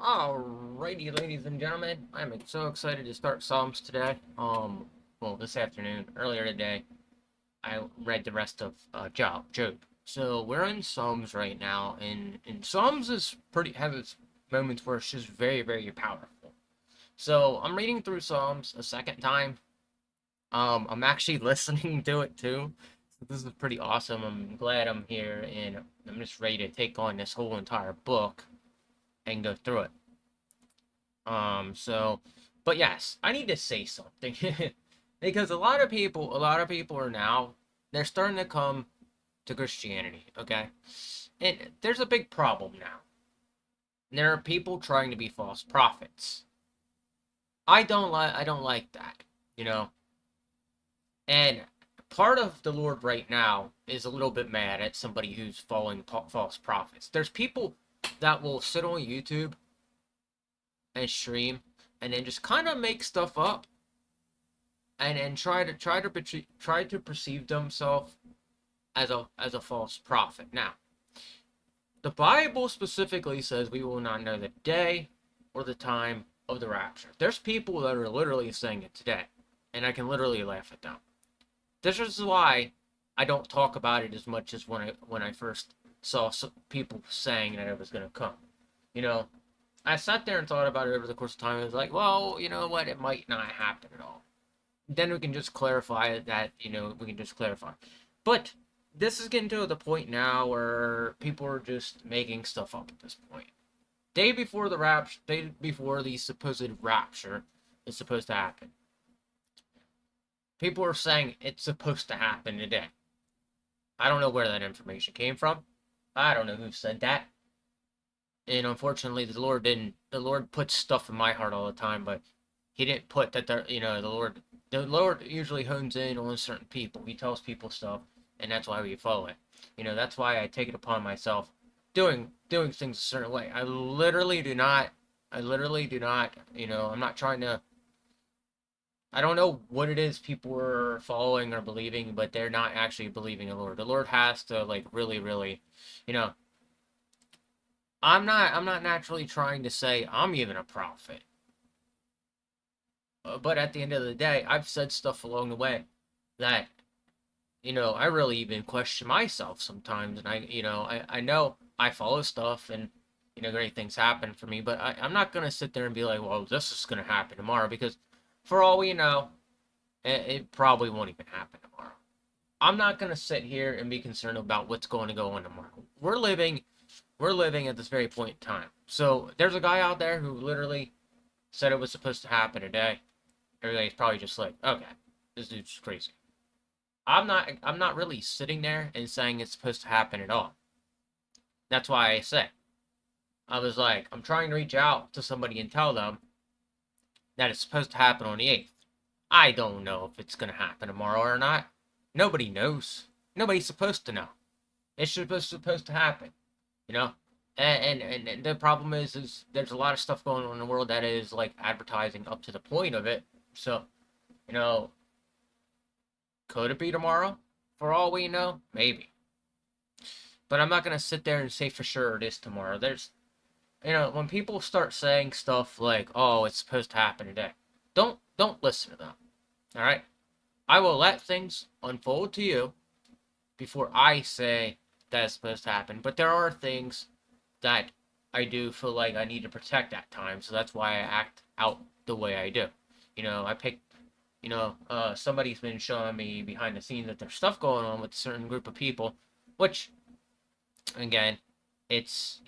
Alrighty, ladies and gentlemen, I'm so excited to start Psalms today. Well, this afternoon, earlier today, I read the rest of Job. So we're in Psalms right now, and Psalms is pretty has its moments where it's just very, very powerful. So I'm reading through Psalms a second time. I'm actually listening to it too. So this is pretty awesome. I'm glad I'm here, and I'm just ready to take on this whole entire book and go through it. So, but yes, I need to say something because a lot of people are now they're starting to come to Christianity. Okay, and there's a big problem now. There are people trying to be false prophets. I don't like that, you know. And part of the Lord right now is a little bit mad at somebody who's following false prophets. There's people that will sit on YouTube and stream and then just kind of make stuff up and try to perceive themselves as a false prophet. Now, the Bible specifically says we will not know the day or the time of the rapture. There's people that are literally saying it today, and I can literally laugh at them. This is why I don't talk about it as much as when I first saw people saying that it was going to come. You know, I sat there and thought about it over the course of time. I was like, well, you know what? It might not happen at all. Then we can just clarify that, we can just clarify. But this is getting to the point now where people are just making stuff up at this point. Day before the supposed rapture is supposed to happen. People are saying it's supposed to happen today. I don't know where that information came from. I don't know who said that. And unfortunately, the Lord puts stuff in my heart all the time, but he didn't put that there, the Lord usually hones in on certain people. He tells people stuff, and that's why we follow it. That's why I take it upon myself doing things a certain way. I literally do not, I'm not trying to. I don't know what it is people are following or believing, but they're not actually believing the Lord. The Lord has to like really, really, you know. I'm not naturally trying to say I'm even a prophet. But at the end of the day, I've said stuff along the way that, I really even question myself sometimes. And I know I follow stuff and, great things happen for me. But I'm not going to sit there and be like, well, this is going to happen tomorrow because for all we know, it probably won't even happen tomorrow. I'm not going to sit here and be concerned about what's going to go on tomorrow. We're living at this very point in time. So there's a guy out there who literally said it was supposed to happen today. Everybody's probably just like, okay, this dude's crazy. I'm not really sitting there and saying it's supposed to happen at all. That's why I say I was like, I'm trying to reach out to somebody and tell them that it's supposed to happen on the 8th. I don't know if it's gonna happen tomorrow or not. Nobody knows. Nobody's supposed to know. It's supposed to happen, you know? And the problem is there's a lot of stuff going on in the world that is like advertising up to the point of it. So, you know, could it be tomorrow? For all we know, maybe. But I'm not gonna sit there and say for sure it is tomorrow. When people start saying stuff like, "Oh, it's supposed to happen today," don't listen to them. All right, I will let things unfold to you before I say that it's supposed to happen. But there are things that I do feel like I need to protect at times, so that's why I act out the way I do. I pick somebody's been showing me behind the scenes that there's stuff going on with a certain group of people, which, again, it's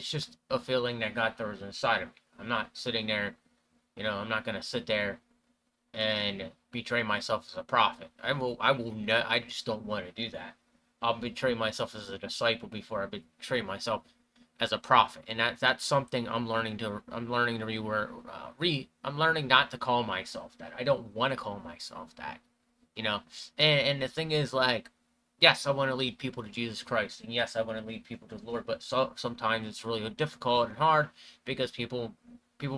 just a feeling that God throws inside of me. I'm not sitting there, I'm not gonna sit there and betray myself as a prophet. I just don't want to do that. I'll betray myself as a disciple before I betray myself as a prophet, and that's something I'm learning not to call myself that. I don't want to call myself that, you know. And the thing is, like, yes, I want to lead people to Jesus Christ, and yes, I want to lead people to the Lord, but sometimes it's really difficult and hard because people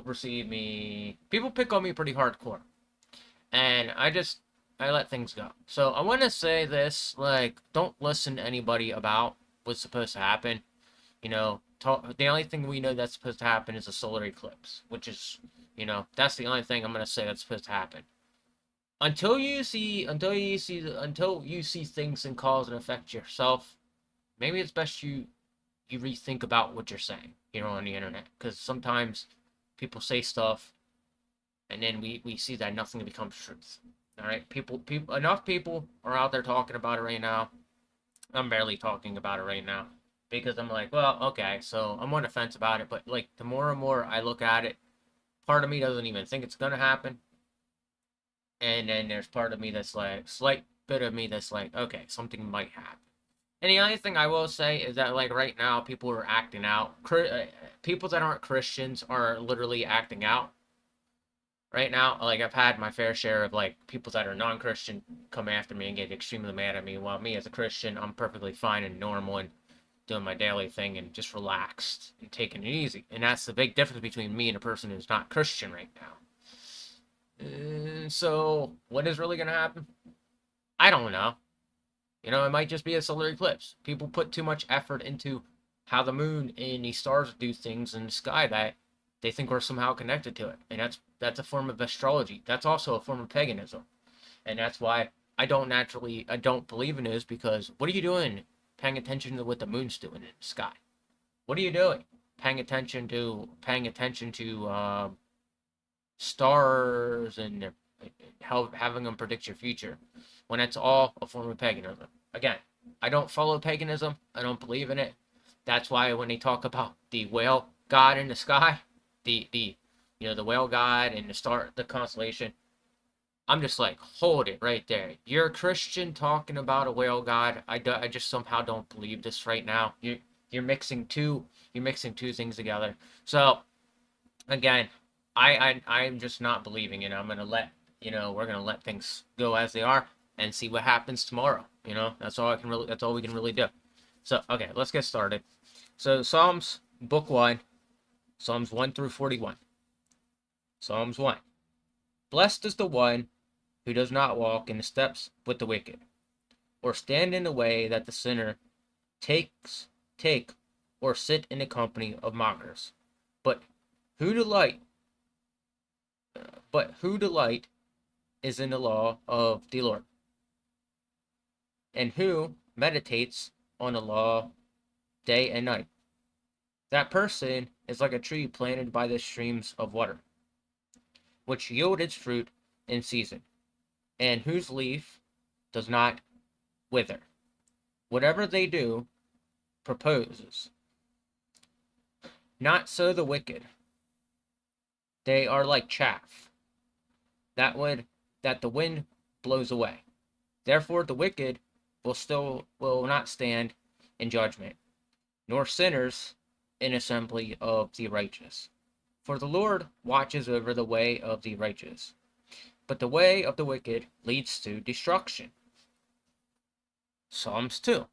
perceive me, people pick on me pretty hardcore, and I let things go. So I want to say this, like, don't listen to anybody about what's supposed to happen. You know, The only thing we know that's supposed to happen is a solar eclipse, which is, that's the only thing I'm gonna say that's supposed to happen. Until you see things and cause and effect yourself, maybe it's best you rethink about what you're saying, on the internet, because sometimes people say stuff, and then we see that nothing becomes truth. All right, enough people are out there talking about it right now. I'm barely talking about it right now because I'm like, well, okay, so I'm on the fence about it, but like the more and more I look at it, part of me doesn't even think it's gonna happen, and then there's part of me that's like, slight bit of me that's like, okay, something might happen. And the only thing I will say is that, like, right now, people are acting out. People that aren't Christians are literally acting out right now. Like, I've had my fair share of, like, people that are non-Christian come after me and get extremely mad at me. While me, as a Christian, I'm perfectly fine and normal and doing my daily thing and just relaxed and taking it easy. And that's the big difference between me and a person who's not Christian right now. So, what is really going to happen? I don't know. It might just be a solar eclipse. People put too much effort into how the moon and the stars do things in the sky that they think we're somehow connected to it. And that's a form of astrology. That's also a form of paganism. And that's why I don't believe in this, because what are you doing paying attention to what the moon's doing in the sky? What are you doing paying attention to stars and having them predict your future, when it's all a form of paganism? Again, I don't follow paganism. I don't believe in it. That's why when they talk about the whale god in the sky, the whale god and the constellation, I'm just like, hold it right there. You're a Christian talking about a whale god. I just somehow don't believe this right now. You're mixing two things together. So again, I'm just not believing it. I'm gonna we're gonna let things go as they are and see what happens tomorrow. That's all we can really do. So okay, let's get started. So Psalms book 1, Psalms 1 through 41. Psalms 1. Blessed is the one who does not walk in the steps with the wicked, or stand in the way that the sinner take, or sit in the company of mockers. But who delight is in the law of the Lord, and who meditates on the law day and night. That person is like a tree planted by the streams of water, which yield its fruit in season, and whose leaf does not wither. Whatever they do proposes. Not so the wicked. They are like chaff that the wind blows away. Therefore the wicked will not stand in judgment, nor sinners in assembly of the righteous. For the Lord watches over the way of the righteous, but the way of the wicked leads to destruction. Psalms 2.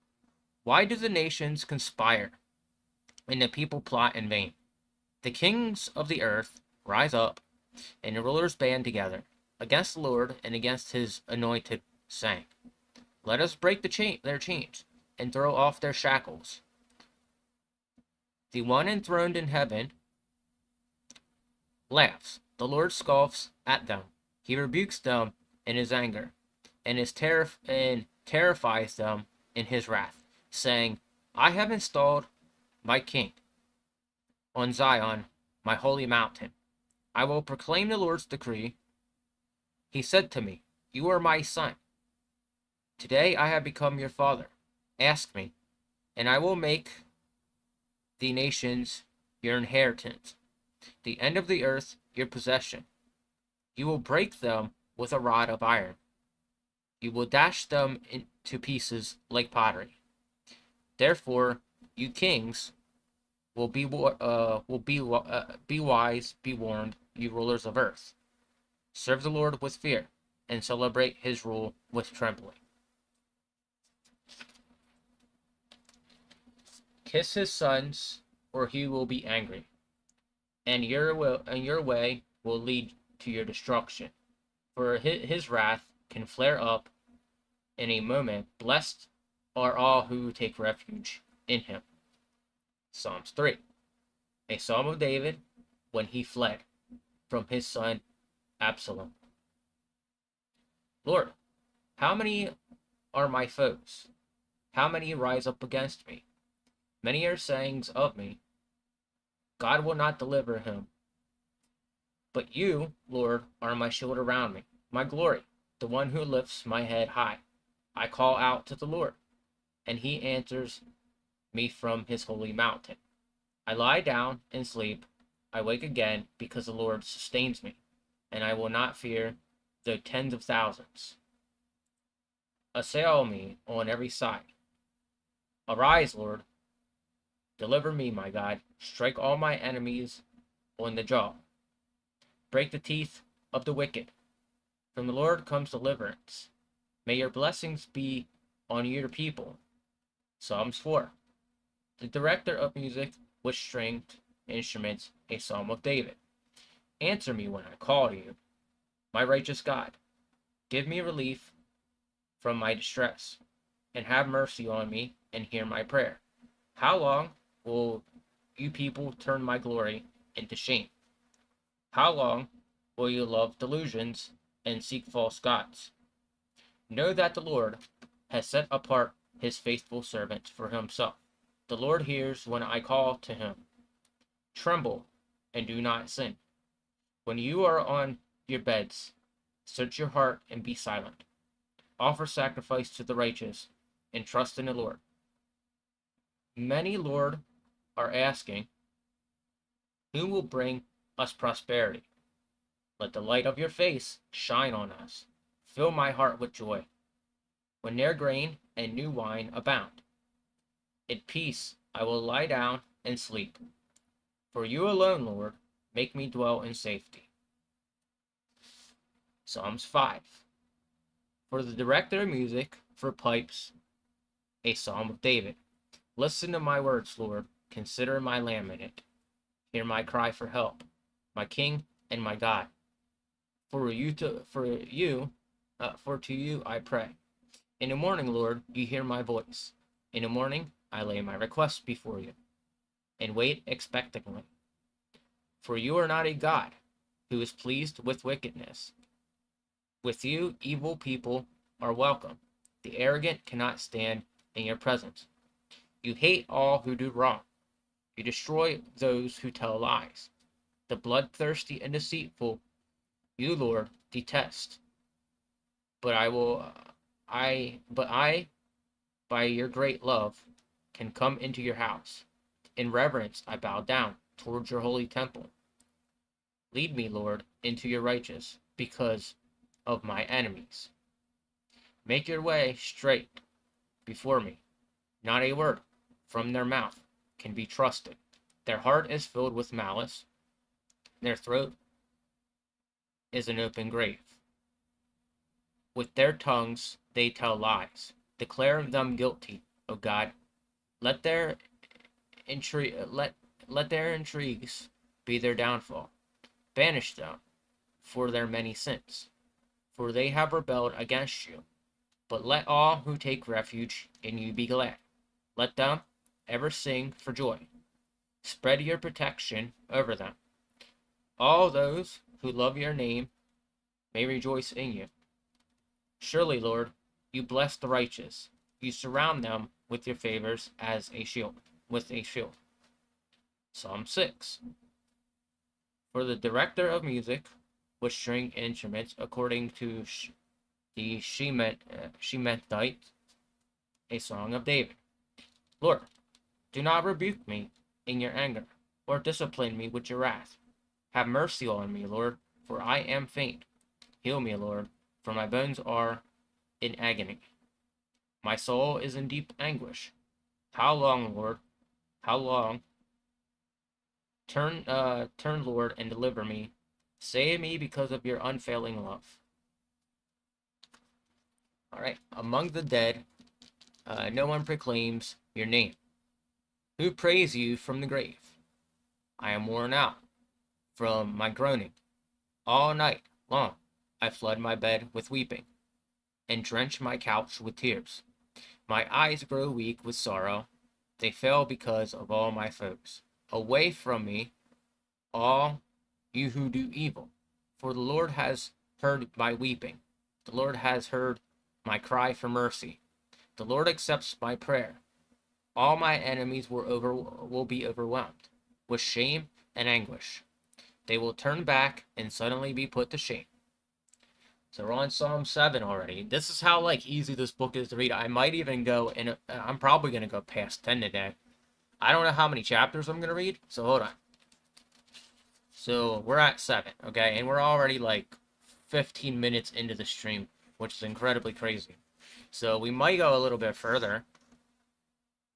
Why do the nations conspire, and the people plot in vain? The kings of the earth rise up, and the rulers band together against the Lord and against his anointed, saying, let us break their chains and throw off their shackles. The one enthroned in heaven laughs. The Lord scoffs at them. He rebukes them in his anger, and terrifies them in his wrath, saying, I have installed my king on Zion, my holy mountain. I will proclaim the Lord's decree. He said to me, you are my son. Today I have become your father. Ask me, and I will make the nations your inheritance, the end of the earth your possession. You will break them with a rod of iron. You will dash them into pieces like pottery. Therefore, you kings will be wise, be warned, you rulers of earth. Serve the Lord with fear, and celebrate his rule with trembling. Kiss his sons, or he will be angry, and your way will lead to your destruction. For his wrath can flare up in a moment. Blessed are all who take refuge in him. Psalms 3. A psalm of David when he fled from his son Absalom. Lord, how many are my foes? How many rise up against me? Many are sayings of me, God will not deliver him. But you, Lord, are my shield around me, my glory, the one who lifts my head high. I call out to the Lord, and he answers me from his holy mountain. I lie down and sleep. I wake again because the Lord sustains me, and I will not fear though tens of thousands assail me on every side. Arise, Lord, deliver me, my God. Strike all my enemies on the jaw. Break the teeth of the wicked. From the Lord comes deliverance. May your blessings be on your people. Psalms 4. The director of music with stringed instruments, a psalm of David. Answer me when I call to you, my righteous God. Give me relief from my distress, and have mercy on me and hear my prayer. How long will you people turn my glory into shame? How long will you love delusions and seek false gods? Know that the Lord has set apart his faithful servants for himself. The Lord hears when I call to him. Tremble and do not sin. When you are on your beds, search your heart and be silent. Offer sacrifice to the righteous and trust in the Lord. Many, Lord, are asking, who will bring us prosperity? Let the light of your face shine on us. Fill my heart with joy, when their grain and new wine abound. In peace I will lie down and sleep. For you alone, Lord, make me dwell in safety. Psalms 5. For the director of music for pipes, a psalm of David. Listen to my words, Lord. Consider my lament. Hear my cry for help, my King and my God. For to you I pray. In the morning, Lord, you hear my voice. In the morning I lay my requests before you, and wait expectantly. For you are not a God who is pleased with wickedness. With you, evil people are welcome. The arrogant cannot stand in your presence. You hate all who do wrong. You destroy those who tell lies. The bloodthirsty and deceitful, you, Lord, detest. But I, by your great love, can come into your house. In reverence, I bow down towards your holy temple. Lead me, Lord, into your righteous, because of my enemies. Make your way straight before me. Not a word from their mouth can be trusted. Their heart is filled with malice. Their throat is an open grave. With their tongues they tell lies. Declare them guilty, O God. Let their intrigues be their downfall. Banish them for their many sins, for they have rebelled against you. But let all who take refuge in you be glad. Let them ever sing for joy. Spread your protection over them. All those who love your name may rejoice in you. Surely, Lord, you bless the righteous. You surround them with your favors as a shield, with a shield. Psalm 6. For the director of music with string instruments, according to the Shementite, a song of David. Lord, do not rebuke me in your anger, or discipline me with your wrath. Have mercy on me, Lord, for I am faint. Heal me, Lord, for my bones are in agony. My soul is in deep anguish. How long, Lord? How long? Turn, Lord, and deliver me. Save me because of your unfailing love. All right. Among the dead, no one proclaims your name. Who praise you from the grave? I am worn out from my groaning. All night long I flood my bed with weeping, and drench my couch with tears. My eyes grow weak with sorrow, They fail because of all my foes. Away from me, all you who do evil. For the Lord has heard my weeping. The Lord has heard my cry for mercy. The Lord accepts my prayer. All my enemies will be overwhelmed with shame and anguish. They will turn back and suddenly be put to shame. So we're on Psalm 7 already. This is how easy this book is to read. I might even go, and I'm probably going to go past 10 today. I don't know how many chapters I'm going to read, so hold on. So we're at 7, okay? And we're already 15 minutes into the stream, which is incredibly crazy. So we might go a little bit further.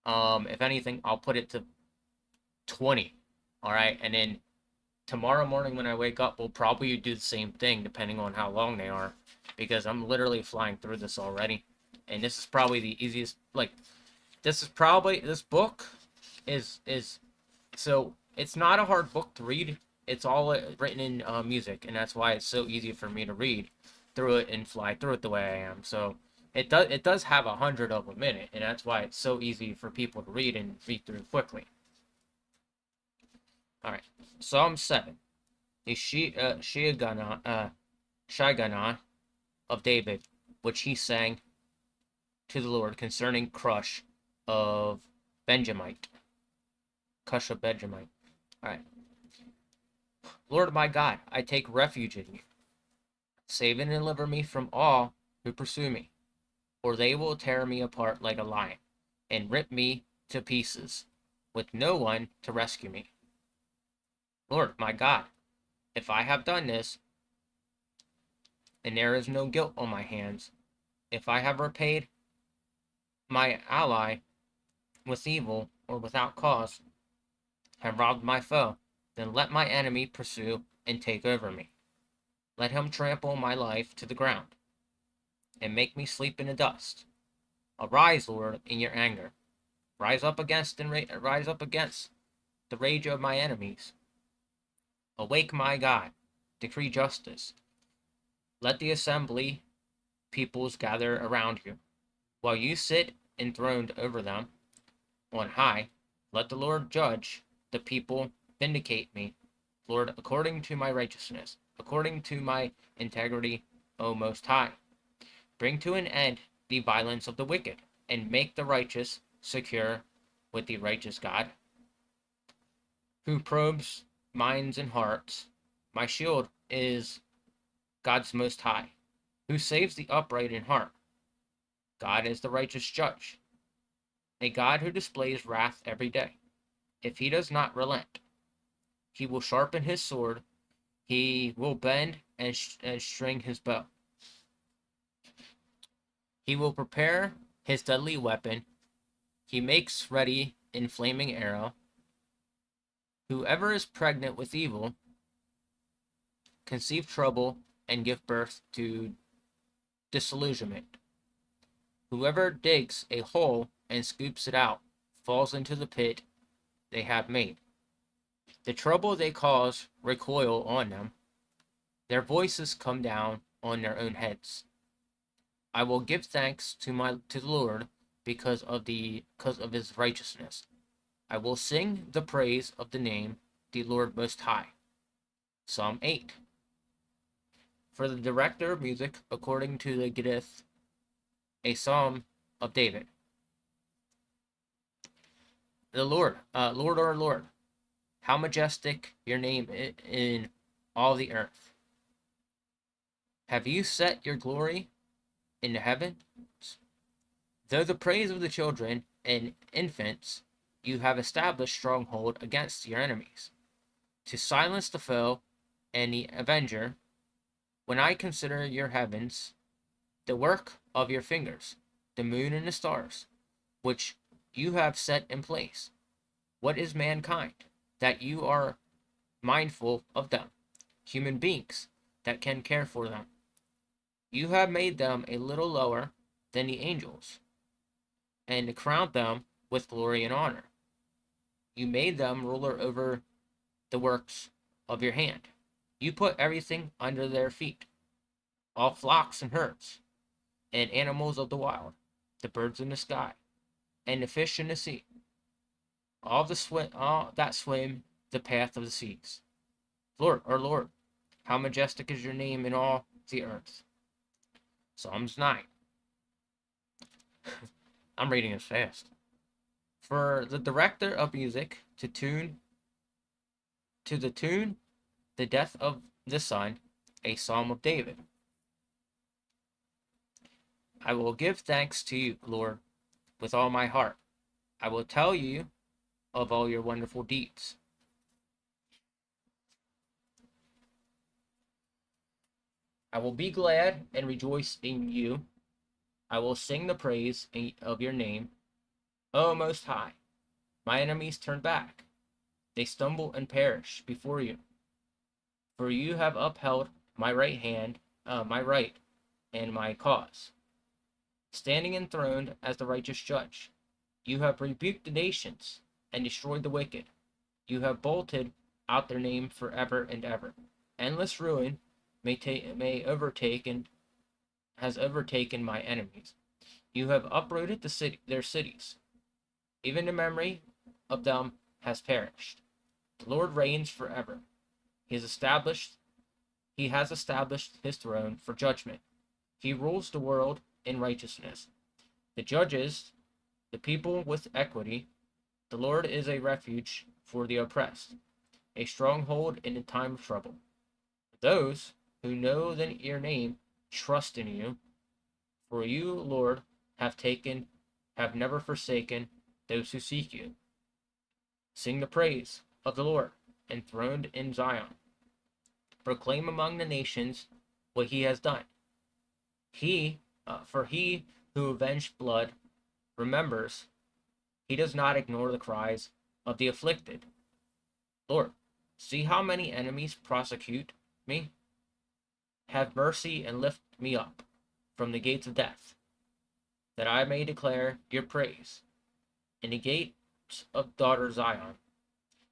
If anything, I'll put it to 20, all right? And then tomorrow morning when I wake up, we'll probably do the same thing depending on how long they are, because I'm literally flying through this already. And this is probably the easiest, this book is so it's not a hard book to read. It's all written in music, and that's why it's so easy for me to read through it and fly through it the way I am. So it does have 100 of them in it, and that's why it's so easy for people to read and read through quickly. All right, Psalm 7, the Shigana of David, which he sang to the Lord concerning Cush of Benjamite. Cush of Benjamite. All right. Lord my God, I take refuge in you. Save and deliver me from all who pursue me, or they will tear me apart like a lion and rip me to pieces, with no one to rescue me. Lord my God, if I have done this, and there is no guilt on my hands, if I have repaid my ally with evil or without cause, have robbed my foe, then let my enemy pursue and take over me. Let him trample my life to the ground and make me sleep in the dust. Arise, Lord, in your anger. Rise up against the rage of my enemies. Awake, my God, decree justice. Let the assembly peoples gather around you. While you sit enthroned over them on high, let the Lord judge the people. Vindicate me, Lord, according to my righteousness, according to my integrity, O Most High. Bring to an end the violence of the wicked, and make the righteous secure with the righteous God, who probes minds and hearts. My shield is God's Most High, who saves the upright in heart. God is the righteous judge, a God who displays wrath every day. If he does not relent, he will sharpen his sword, he will bend and string his bow. He will prepare his deadly weapon, he makes ready a flaming arrow. Whoever is pregnant with evil conceive trouble and give birth to disillusionment. Whoever digs a hole and scoops it out falls into the pit they have made. The trouble they cause recoil on them. Their voices come down on their own heads. I will give thanks to the Lord because of his righteousness. I will sing the praise of the name, the Lord Most High. Psalm 8. For the director of music, according to the Gittith, a psalm of David. The Lord, Lord our Lord, how majestic your name in all the earth. Have you set your glory in the heavens? Though the praise of the children and infants, you have established stronghold against your enemies, to silence the foe and the avenger. When I consider your heavens, the work of your fingers, the moon and the stars, which you have set in place, what is mankind, that you are mindful of them, human beings that can care for them? You have made them a little lower than the angels, and crowned them with glory and honor. You made them ruler over the works of your hand. You put everything under their feet, all flocks and herds, and animals of the wild, the birds in the sky, and the fish in the sea, all that swim the path of the seas. Lord, our Lord, how majestic is your name in all the earth. Psalms 9. I'm reading this fast. For the director of music to the tune The Death of the Son, a Psalm of David. I will give thanks to you, Lord, with all my heart. I will tell you of all your wonderful deeds. I will be glad and rejoice in you. I will sing the praise of your name, O Most High. My enemies turn back. They stumble and perish before you. For you have upheld my right hand, my right, and my cause. Standing enthroned as the righteous judge, you have rebuked the nations and destroyed the wicked. You have bolted out their name forever and ever. Endless ruin may overtake and has overtaken my enemies. You have uprooted their cities. Even the memory of them has perished. The Lord reigns forever. He has established his throne for judgment. He rules the world in righteousness. The judges the people with equity. The Lord is a refuge for the oppressed, a stronghold in the time of trouble. Those who know your name trust in you. For you, Lord, have never forsaken those who seek you. Sing the praise of the Lord, enthroned in Zion. Proclaim among the nations what he has done. For he who avenged blood remembers. He does not ignore the cries of the afflicted. Lord, see how many enemies prosecute me. Have mercy and lift me up from the gates of death, that I may declare your praise in the gates of daughter Zion,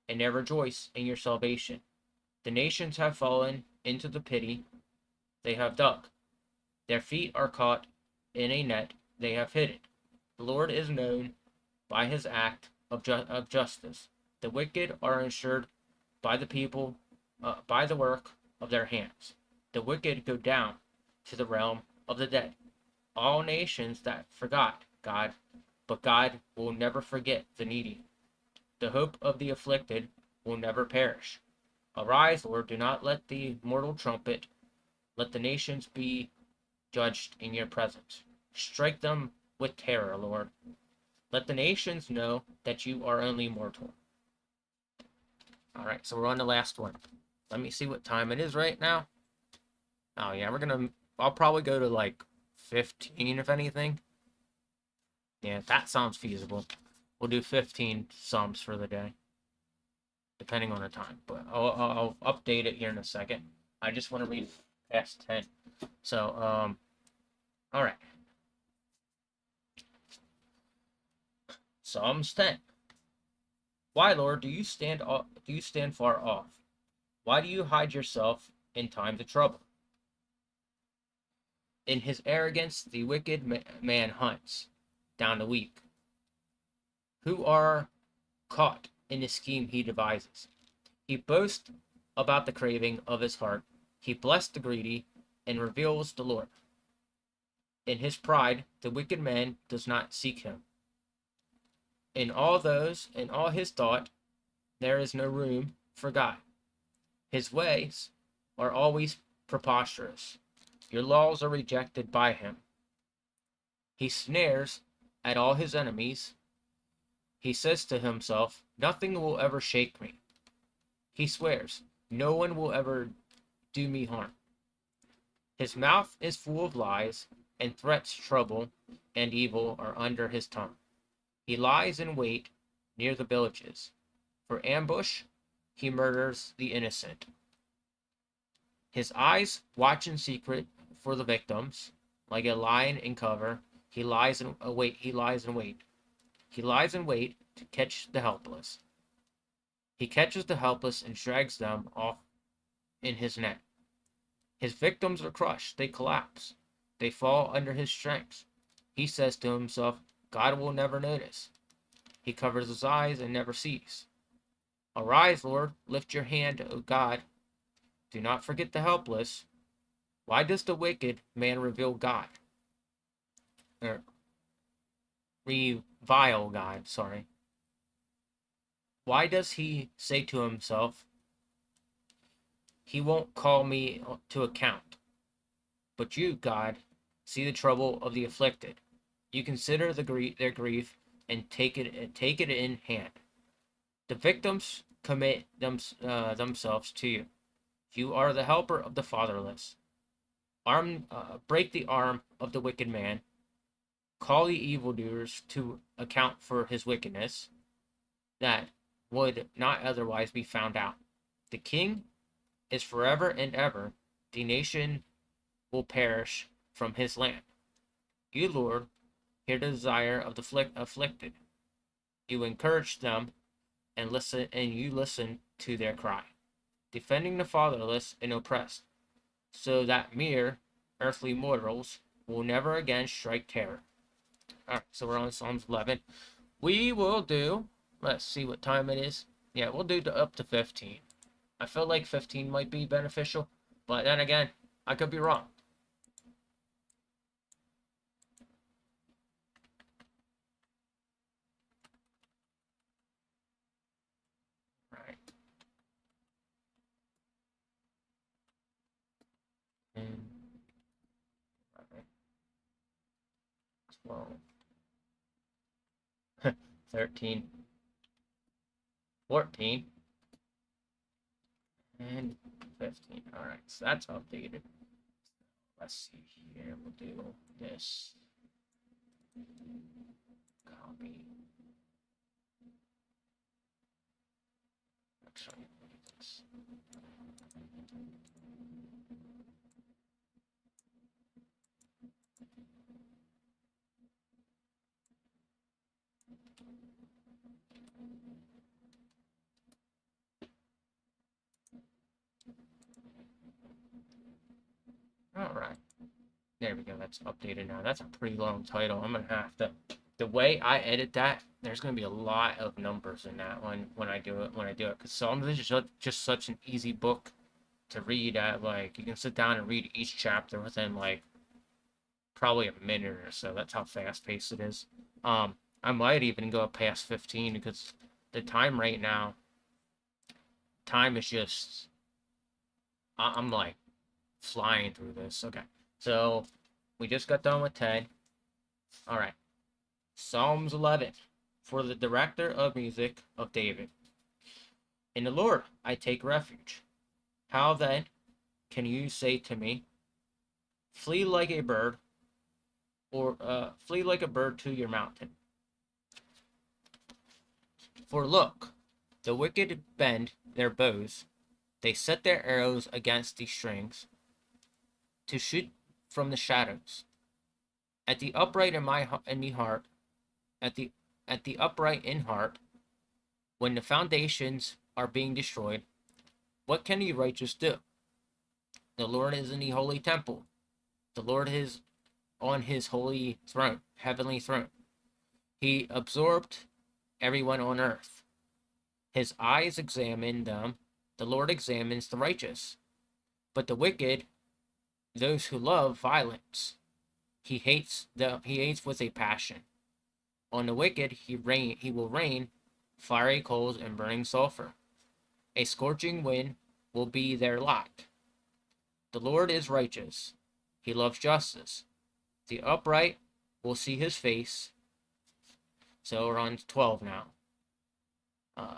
and there rejoice in your salvation. The nations have fallen into the pity they have dug. Their feet are caught in a net they have hidden. The Lord is known by his act of justice. The wicked are insured by the people, by the work of their hands. The wicked go down to the realm of the dead. All nations that forgot God, but God will never forget the needy. The hope of the afflicted will never perish. Arise, Lord, do not let the mortal trumpet. Let the nations be judged in your presence. Strike them with terror, Lord. Let the nations know that you are only mortal. All right, so we're on the last one. Let me see what time it is right now. Oh yeah, I'll probably go to like 15 if anything. Yeah, that sounds feasible. We'll do 15 sums for the day, depending on the time. But I'll update it here in a second. I just want to read past 10. So, all right. Psalms 10. Why, Lord, do you stand far off? Why do you hide yourself in times of trouble? In his arrogance, the wicked man hunts down the weak, who are caught in the scheme he devises. He boasts about the craving of his heart. He blesses the greedy and reveals the Lord. In his pride, the wicked man does not seek him. In all his thought, there is no room for God. His ways are always preposterous. Your laws are rejected by him. He snares at all his enemies. He says to himself, nothing will ever shake me. He swears, no one will ever do me harm. His mouth is full of lies, and threats, trouble, and evil are under his tongue. He lies in wait near the villages. For ambush, he murders the innocent. His eyes watch in secret for the victims. Like a lion in cover, he lies in wait. He lies in wait. He lies in wait to catch the helpless. He catches the helpless and drags them off in his net. His victims are crushed. They collapse. They fall under his strength. He says to himself, God will never notice. He covers his eyes and never sees. Arise, Lord, lift your hand, O God. Do not forget the helpless. Why does the wicked man reveal God? Or revile God, sorry. Why does he say to himself, he won't call me to account? But you, God, see the trouble of the afflicted. You consider their grief and take it in hand. The victims commit themselves to you. You are the helper of the fatherless. Break the arm of the wicked man. Call the evildoers to account for his wickedness, that would not otherwise be found out. The king is forever and ever. The nation will perish from his land. You, Lord, hear the desire of the afflicted. You encourage them and you listen to their cry, defending the fatherless and oppressed, so that mere earthly mortals will never again strike terror. All right, so we're on Psalms 11. We will do, let's see what time it is. Yeah, we'll do up to 15. I feel like 15 might be beneficial, but then again, I could be wrong. Right. And 12, 13, 14, and 15. All right, so that's updated. Let's see here. We'll do this. Copy. Actually, this. All right. There we go. That's updated now. That's a pretty long title. I'm gonna have to. The way I edit that, there's gonna be a lot of numbers in that one when I do it. Because Psalms is just such an easy book to read. At like you can sit down and read each chapter within like probably a minute or so. That's how fast paced it is. I might even go past 15 because the time right now, time is just. I'm like flying through this. Okay. So we just got done with 10. All right. Psalms 11 for the director of music of David. In the Lord I take refuge. How then can you say to me, flee like a bird, or flee like a bird to your mountain? For look, the wicked bend their bows, they set their arrows against the strings, to shoot from the shadows. At the upright in the heart, at the upright in heart, when the foundations are being destroyed, what can the righteous do? The Lord is in the holy temple. The Lord is on his holy throne, heavenly throne. He absorbed everyone on earth. His eyes examine them. The Lord examines the righteous. But the wicked, those who love violence, he hates with a passion. On the wicked he will rain fiery coals and burning sulfur. A scorching wind will be their lot. The Lord is righteous. He loves justice. The upright will see his face. So we're on 12 now.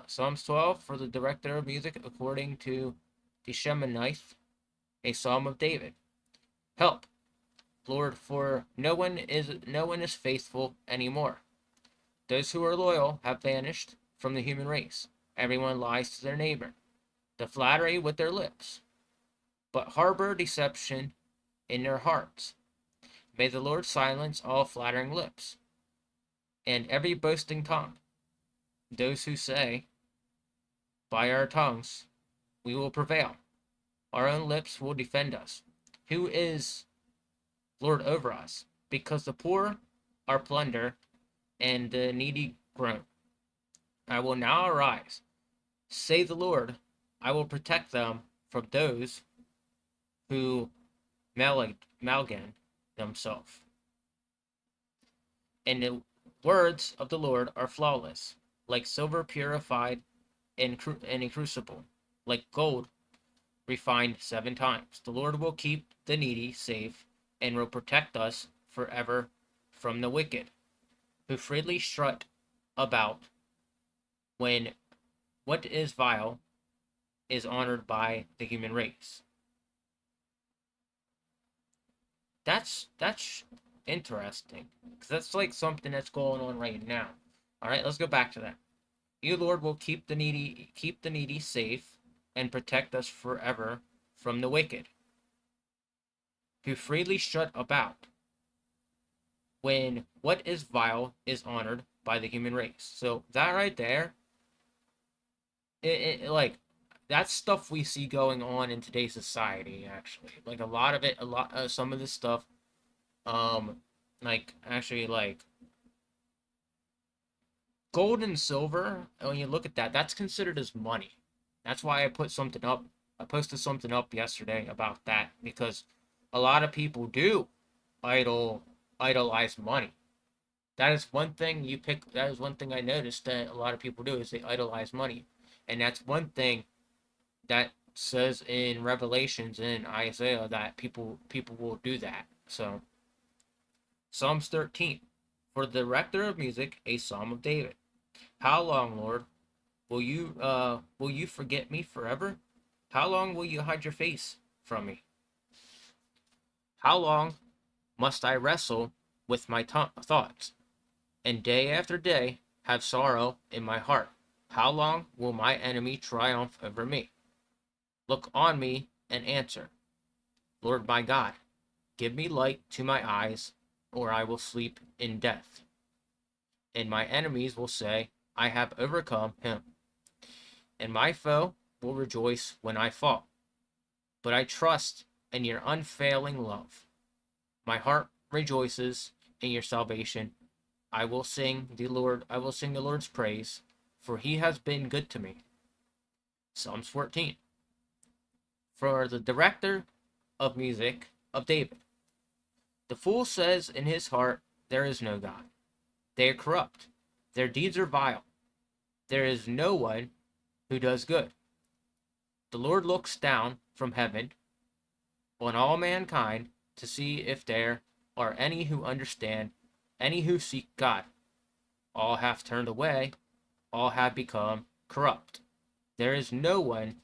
Psalms 12 for the director of music according to the Shemanith, a psalm of David. Help, Lord, for no one is faithful anymore. Those who are loyal have vanished from the human race. Everyone lies to their neighbor, the flattery with their lips, but harbor deception in their hearts. May the Lord silence all flattering lips and every boasting tongue. Those who say, by our tongues we will prevail. Our own lips will defend us. Who is Lord over us? Because the poor are plunder and the needy groan. I will now arise, say the Lord. I will protect them from those who malgan themselves. And the words of the Lord are flawless, like silver purified in a crucible, like gold refined 7 times. The Lord will keep the needy safe and will protect us forever from the wicked, who freely strut about when what is vile is honored by the human race. That's interesting, because that's like something that's going on right now. All right, let's go back to that. You, Lord, will keep the needy safe and protect us forever from the wicked, who freely strut about when what is vile is honored by the human race. So that right there, like that's stuff we see going on in today's society. Actually, like a lot of it, some of this stuff, um, like actually like gold and silver. When you look at that, that's considered as money. That's why I put something up. I posted something up yesterday about that because a lot of people do idol idolize money. That is one thing you pick. That is one thing I noticed that a lot of people do is they idolize money, and that's one thing that says in Revelations in Isaiah that people will do that. So Psalms 13, for the director of music, a psalm of David. How long, Lord, will you forget me forever? How long will you hide your face from me? How long must I wrestle with my thoughts, and day after day have sorrow in my heart? How long will my enemy triumph over me? Look on me and answer, Lord my God. Give me light to my eyes, or I will sleep in death. And my enemies will say, I have overcome him. And my foe will rejoice when I fall. But I trust in your unfailing love. My heart rejoices in your salvation. I will sing the Lord's praise, for he has been good to me. Psalms 14. For the director of music of David. The fool says in his heart, there is no God. They are corrupt. Their deeds are vile. There is no one who does good. The Lord looks down from heaven on all mankind to see if there are any who understand, any who seek God. All have turned away, all have become corrupt. There is no one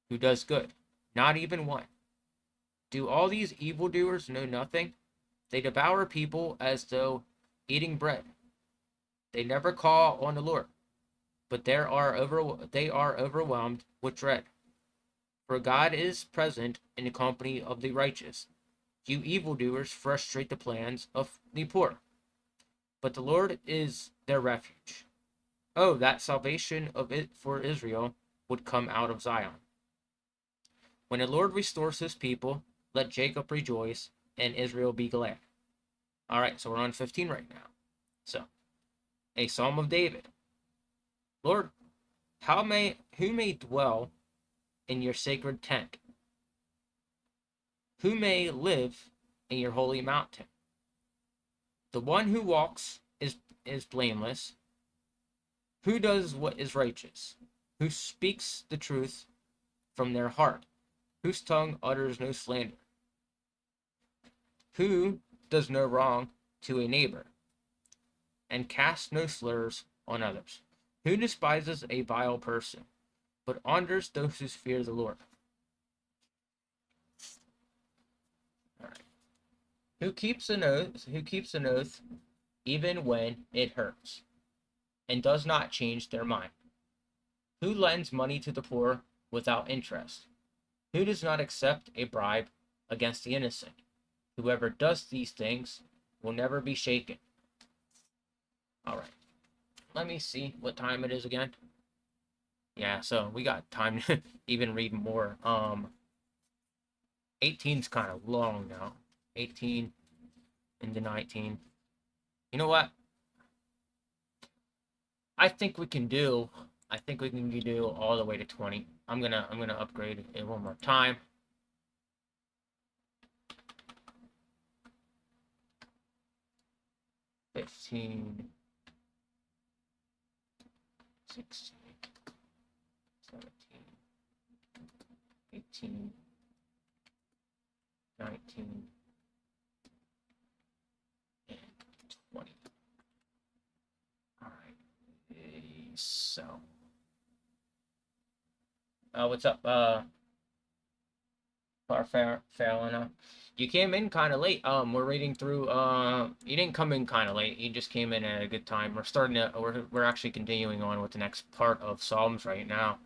who does good, not even one. Do all these evildoers know nothing? They devour people as though eating bread. They never call on the Lord, but they are overwhelmed with dread. For God is present in the company of the righteous. You evildoers frustrate the plans of the poor, but the Lord is their refuge. Oh, that salvation of it for Israel would come out of Zion. When the Lord restores his people, let Jacob rejoice and Israel be glad. All right, so we're on 15 right now. So, a Psalm of David. Lord, who may dwell in your sacred tent? Who may live in your holy mountain? The one who walks is blameless, who does what is righteous, who speaks the truth from their heart, whose tongue utters no slander, who does no wrong to a neighbor, and casts no slurs on others, who despises a vile person, but honors those who fear the Lord. All right. Who keeps an oath even when it hurts, and does not change their mind. Who lends money to the poor without interest? Who does not accept a bribe against the innocent? Whoever does these things will never be shaken. All right. Let me see what time it is again. Yeah, so we got time to even read more. 18's kind of long now. 18 into 19. You know what? I think we can do. I think we can do all the way to 20. I'm gonna upgrade it one more time. 15, 16, 17, 18, 19, and 20. All right. So, what's up, Farfalina? You came in kind of late. We're reading through. You didn't come in kind of late. You just came in at a good time. We're starting to. We're actually continuing on with the next part of Psalms right now.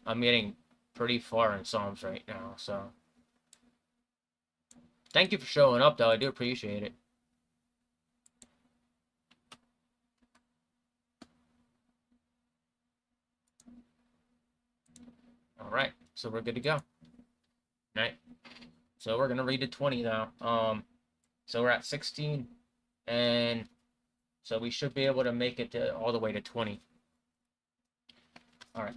I'm getting pretty far in Psalms right now, so thank you for showing up, though. I do appreciate it. All right, so we're good to go. All right, so we're gonna read to 20 now. So we're at 16, and so we should be able to make it to all the way to 20. All right.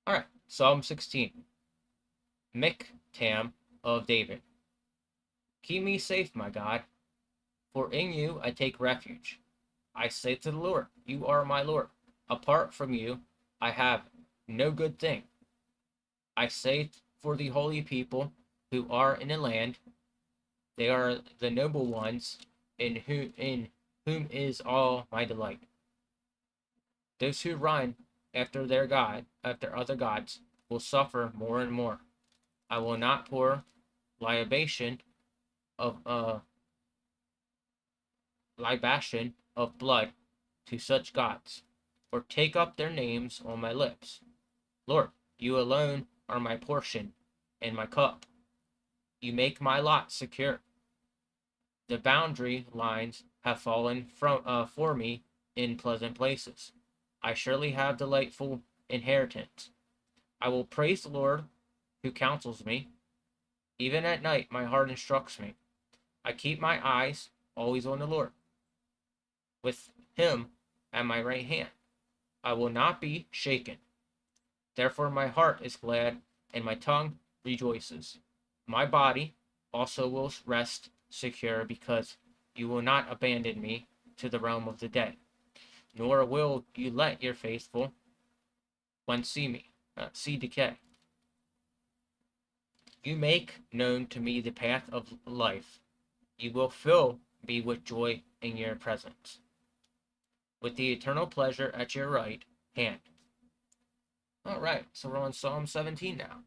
All right. Psalm 16. Miktam of David. Keep me safe, my God, for in you I take refuge. I say to the Lord, you are my Lord. Apart from you, I have no good thing. I say for the holy people who are in the land, they are the noble ones in whom is all my delight. Those who run after their God, after other gods, will suffer more and more. I will not pour libation of blood to such gods, or take up their names on my lips. Lord, you alone are my portion and my cup. You make my lot secure. The boundary lines have fallen for me in pleasant places. I surely have delightful inheritance. I will praise the Lord who counsels me. Even at night, my heart instructs me. I keep my eyes always on the Lord. With him at my right hand, I will not be shaken. Therefore, my heart is glad and my tongue rejoices. My body also will rest secure because you will not abandon me to the realm of the dead, nor will you let your faithful one see decay. You make known to me the path of life. You will fill me with joy in your presence, with the eternal pleasure at your right hand. All right, so we're on Psalm 17 now.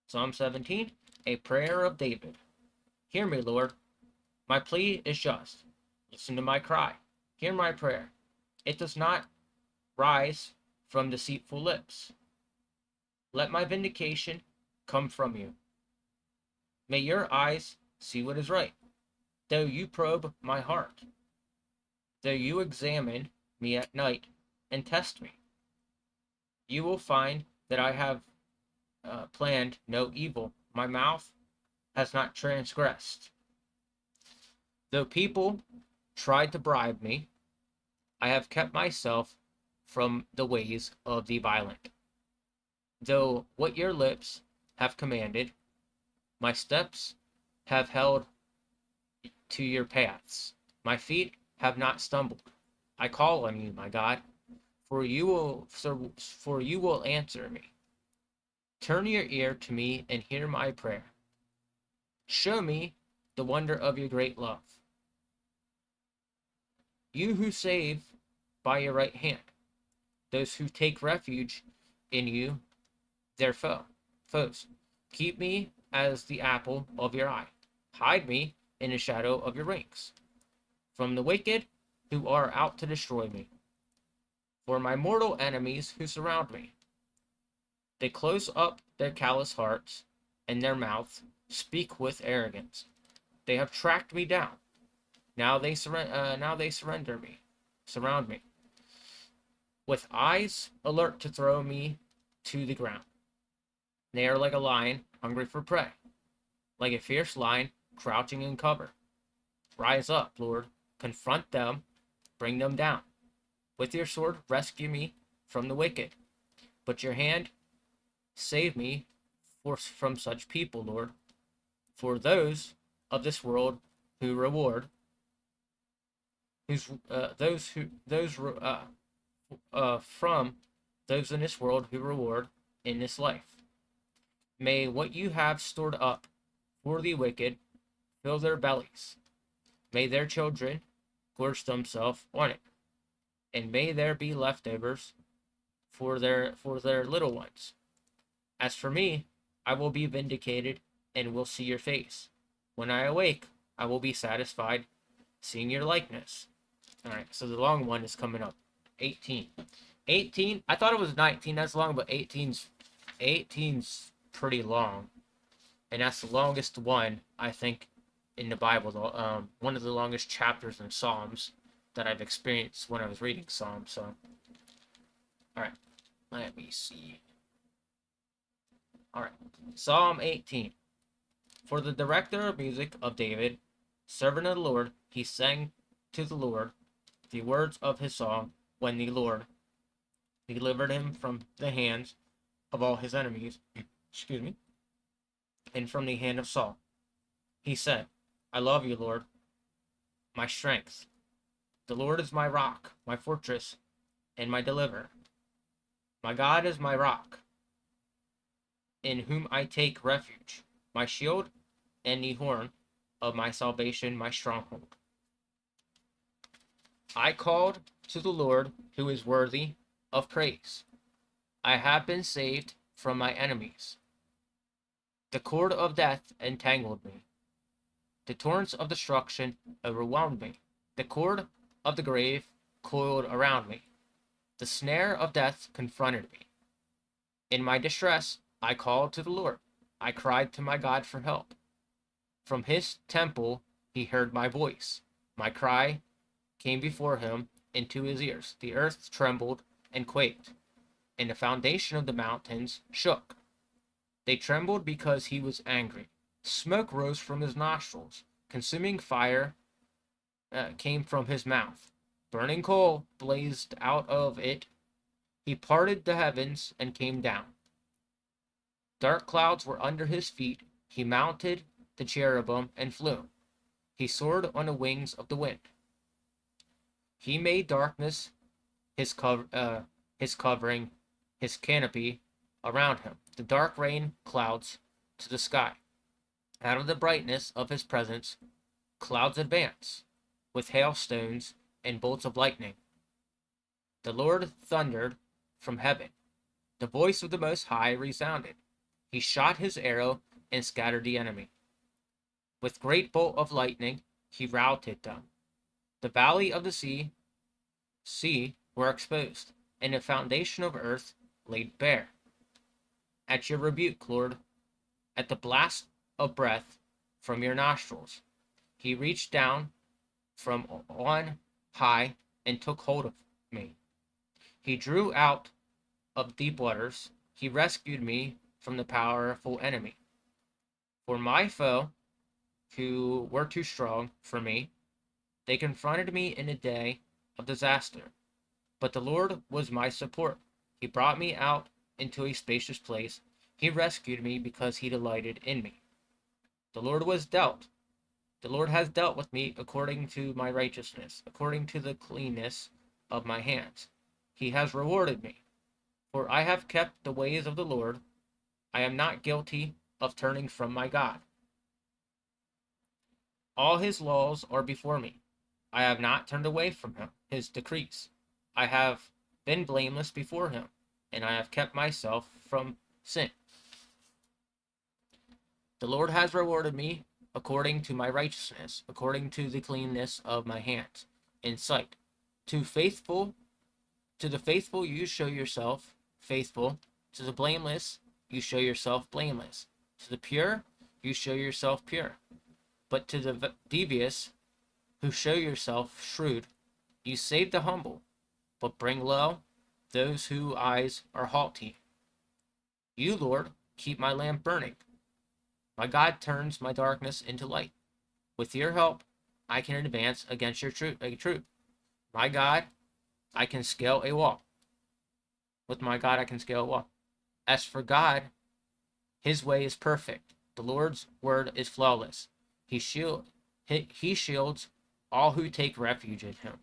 Psalm 17, a prayer of David. Hear me, Lord. My plea is just. Listen to my cry. Hear my prayer. It does not rise from deceitful lips. Let my vindication come from you. May your eyes see what is right, though you probe my heart, though you examine me at night and test me. You will find that I have planned no evil. My mouth has not transgressed. Though people tried to bribe me, I have kept myself from the ways of the violent. Though what your lips have commanded, my steps have held to your paths. My feet have not stumbled. I call on you, my God, for you will answer me. Turn your ear to me and hear my prayer. Show me the wonder of your great love. You who save by your right hand, those who take refuge in you, their foes. Keep me as the apple of your eye. Hide me in the shadow of your wings from the wicked who are out to destroy me, for my mortal enemies who surround me. They close up their callous hearts, and their mouths speak with arrogance. They have tracked me down. Now they surround me, with eyes alert to throw me to the ground. They are like a lion hungry for prey, like a fierce lion crouching in cover. Rise up, Lord, confront them, bring them down. With your sword, rescue me from the wicked. But your hand, save me from such people, Lord. For those of this world who reward, from those in this world who reward in this life. May what you have stored up for the wicked fill their bellies. May their children gorge themselves on it, and may there be leftovers for their little ones. As for me, I will be vindicated and will see your face. When I awake, I will be satisfied seeing your likeness. All right, so the long one is coming up. 18. 18, I thought it was 19 that's long, but 18's pretty long. And that's the longest one, I think, in the Bible. One of the longest chapters in Psalms that I've experienced when I was reading Psalms. So, all right, let me see. All right, Psalm 18. For the director of music of David, servant of the Lord, he sang to the Lord the words of his song when the Lord delivered him from the hands of all his enemies, excuse me, and from the hand of Saul. He said, I love you, Lord, my strength. The Lord is my rock, my fortress, and my deliverer. My God is my rock, in whom I take refuge, my shield and the horn of my salvation, my stronghold. I called to the Lord, who is worthy of praise. I have been saved from my enemies. The cord of death entangled me. The torrents of destruction overwhelmed me. The cord of the grave coiled around me. The snare of death confronted me. In my distress, I called to the Lord. I cried to my God for help. From his temple, he heard my voice. My cry came before him into his ears. The earth trembled and quaked, and the foundation of the mountains shook. They trembled because he was angry. Smoke rose from his nostrils. Consuming fire came from his mouth. Burning coal blazed out of it. He parted the heavens and came down. Dark clouds were under his feet. He mounted the cherubim and flew. He soared on the wings of the wind. He made darkness his covering, his canopy around him. The dark rain clouds to the sky. Out of the brightness of his presence, clouds advance, with hailstones and bolts of lightning. The Lord thundered from heaven. The voice of the Most High resounded. He shot his arrow and scattered the enemy. With great bolt of lightning, he routed them. The valley of the sea were exposed, and the foundation of earth laid bare. At your rebuke, Lord, at the blast of breath from your nostrils, he reached down from on high and took hold of me. He drew out of deep waters. He rescued me from the powerful enemy. For my foe, who were too strong for me, they confronted me in a day of disaster. But the Lord was my support. He brought me out into a spacious place. He rescued me because he delighted in me. The Lord has dealt with me according to my righteousness, according to the cleanness of my hands. He has rewarded me. For I have kept the ways of the Lord. I am not guilty of turning from my God. All his laws are before me. I have not turned away from his decrees. I have been blameless before him, and I have kept myself from sin. The Lord has rewarded me according to my righteousness, according to the cleanness of my hands in sight. To the faithful you show yourself faithful. To the blameless you show yourself blameless. To the pure you show yourself pure. But to the devious who show yourself shrewd, you save the humble, but bring low those whose eyes are haughty. You, Lord, keep my lamp burning. My God turns my darkness into light. With your help, I can advance against your troop. My God, I can scale a wall. With my God, I can scale a wall. As for God, his way is perfect. The Lord's word is flawless. He shields all who take refuge in him.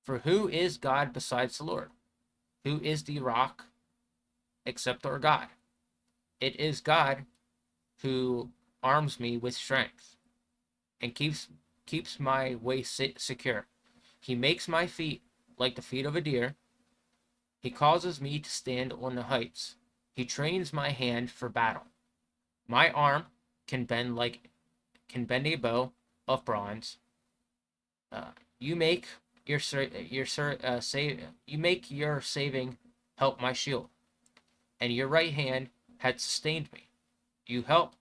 For who is God besides the Lord? Who is the rock except our God? It is God who arms me with strength and keeps my way secure. He makes my feet like the feet of a deer. He causes me to stand on the heights. He trains my hand for battle. My arm can bend a bow of bronze. You make you make your saving help my shield, and your right hand had sustained me. You help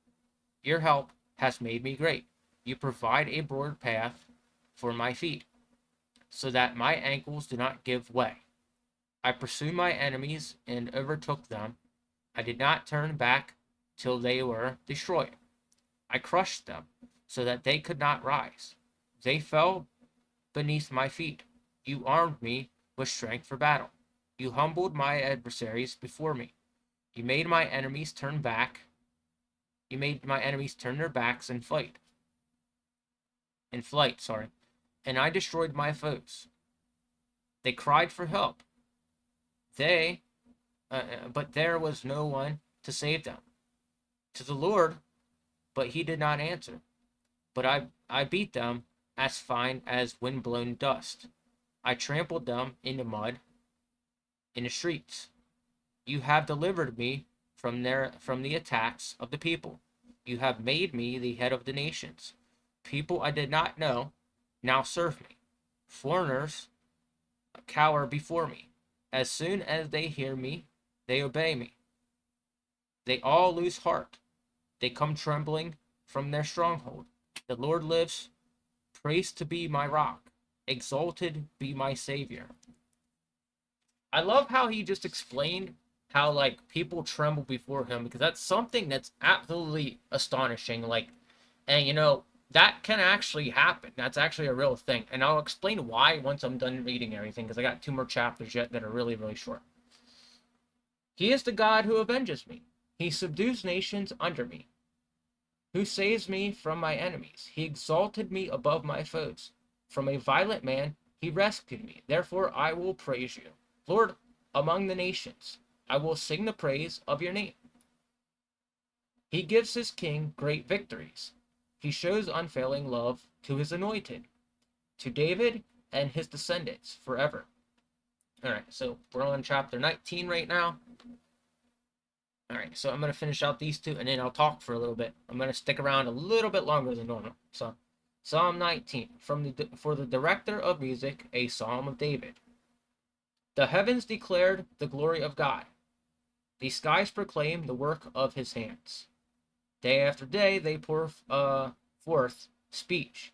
Your help has made me great. You provide a broad path for my feet, so that my ankles do not give way. I pursued my enemies and overtook them. I did not turn back till they were destroyed. I crushed them so that they could not rise. They fell beneath my feet. You armed me with strength for battle. You humbled my adversaries before me. You made my enemies turn back. You made my enemies turn their backs and fight. In flight, sorry. And I destroyed my foes. They cried for help. They, but there was no one to save them. To the Lord, but he did not answer. But I beat them as fine as wind-blown dust. I trampled them in the mud in the streets. You have delivered me from the attacks of the people. You have made me the head of the nations. People I did not know now serve me. Foreigners cower before me. As soon as they hear me, they obey me. They all lose heart. They come trembling from their stronghold. The Lord lives. Praised to be my rock. Exalted be my Savior. I love how he just explained how like people tremble before him, because that's something that's absolutely astonishing. Like, and that can actually happen. That's actually a real thing. And I'll explain why once I'm done reading everything, because I got 2 more chapters yet that are really, really short. He is the God who avenges me. He subdues nations under me. Who saves me from my enemies? He exalted me above my foes. From a violent man he rescued me. Therefore I will praise you. Lord, among the nations, I will sing the praise of your name. He gives his king great victories. He shows unfailing love to his anointed, to David and his descendants forever. All right, so we're on chapter 19 right now. All right, so I'm going to finish out these 2, and then I'll talk for a little bit. I'm going to stick around a little bit longer than normal. So, Psalm 19, for the director of music, a psalm of David. The heavens declared the glory of God. The skies proclaim the work of his hands. Day after day they pour forth speech.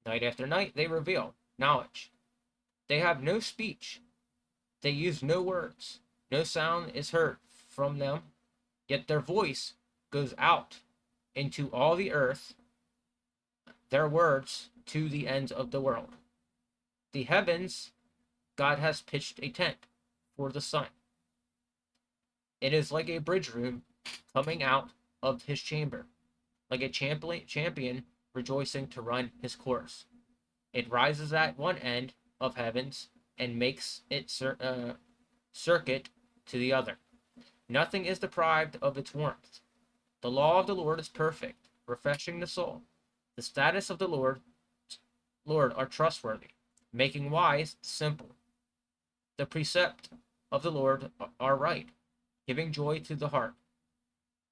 Night after night they reveal knowledge. They have no speech. They use no words. No sound is heard from them. Yet their voice goes out into all the earth, their words to the ends of the world. The heavens, God has pitched a tent for the sun. It is like a bridge room coming out of his chamber, like a champion rejoicing to run his course. It rises at one end of heavens and makes its circuit to the other. Nothing is deprived of its warmth. The law of the Lord is perfect, refreshing the soul. The status of the Lord are trustworthy, making wise the simple. The precept of the Lord are right, giving joy to the heart.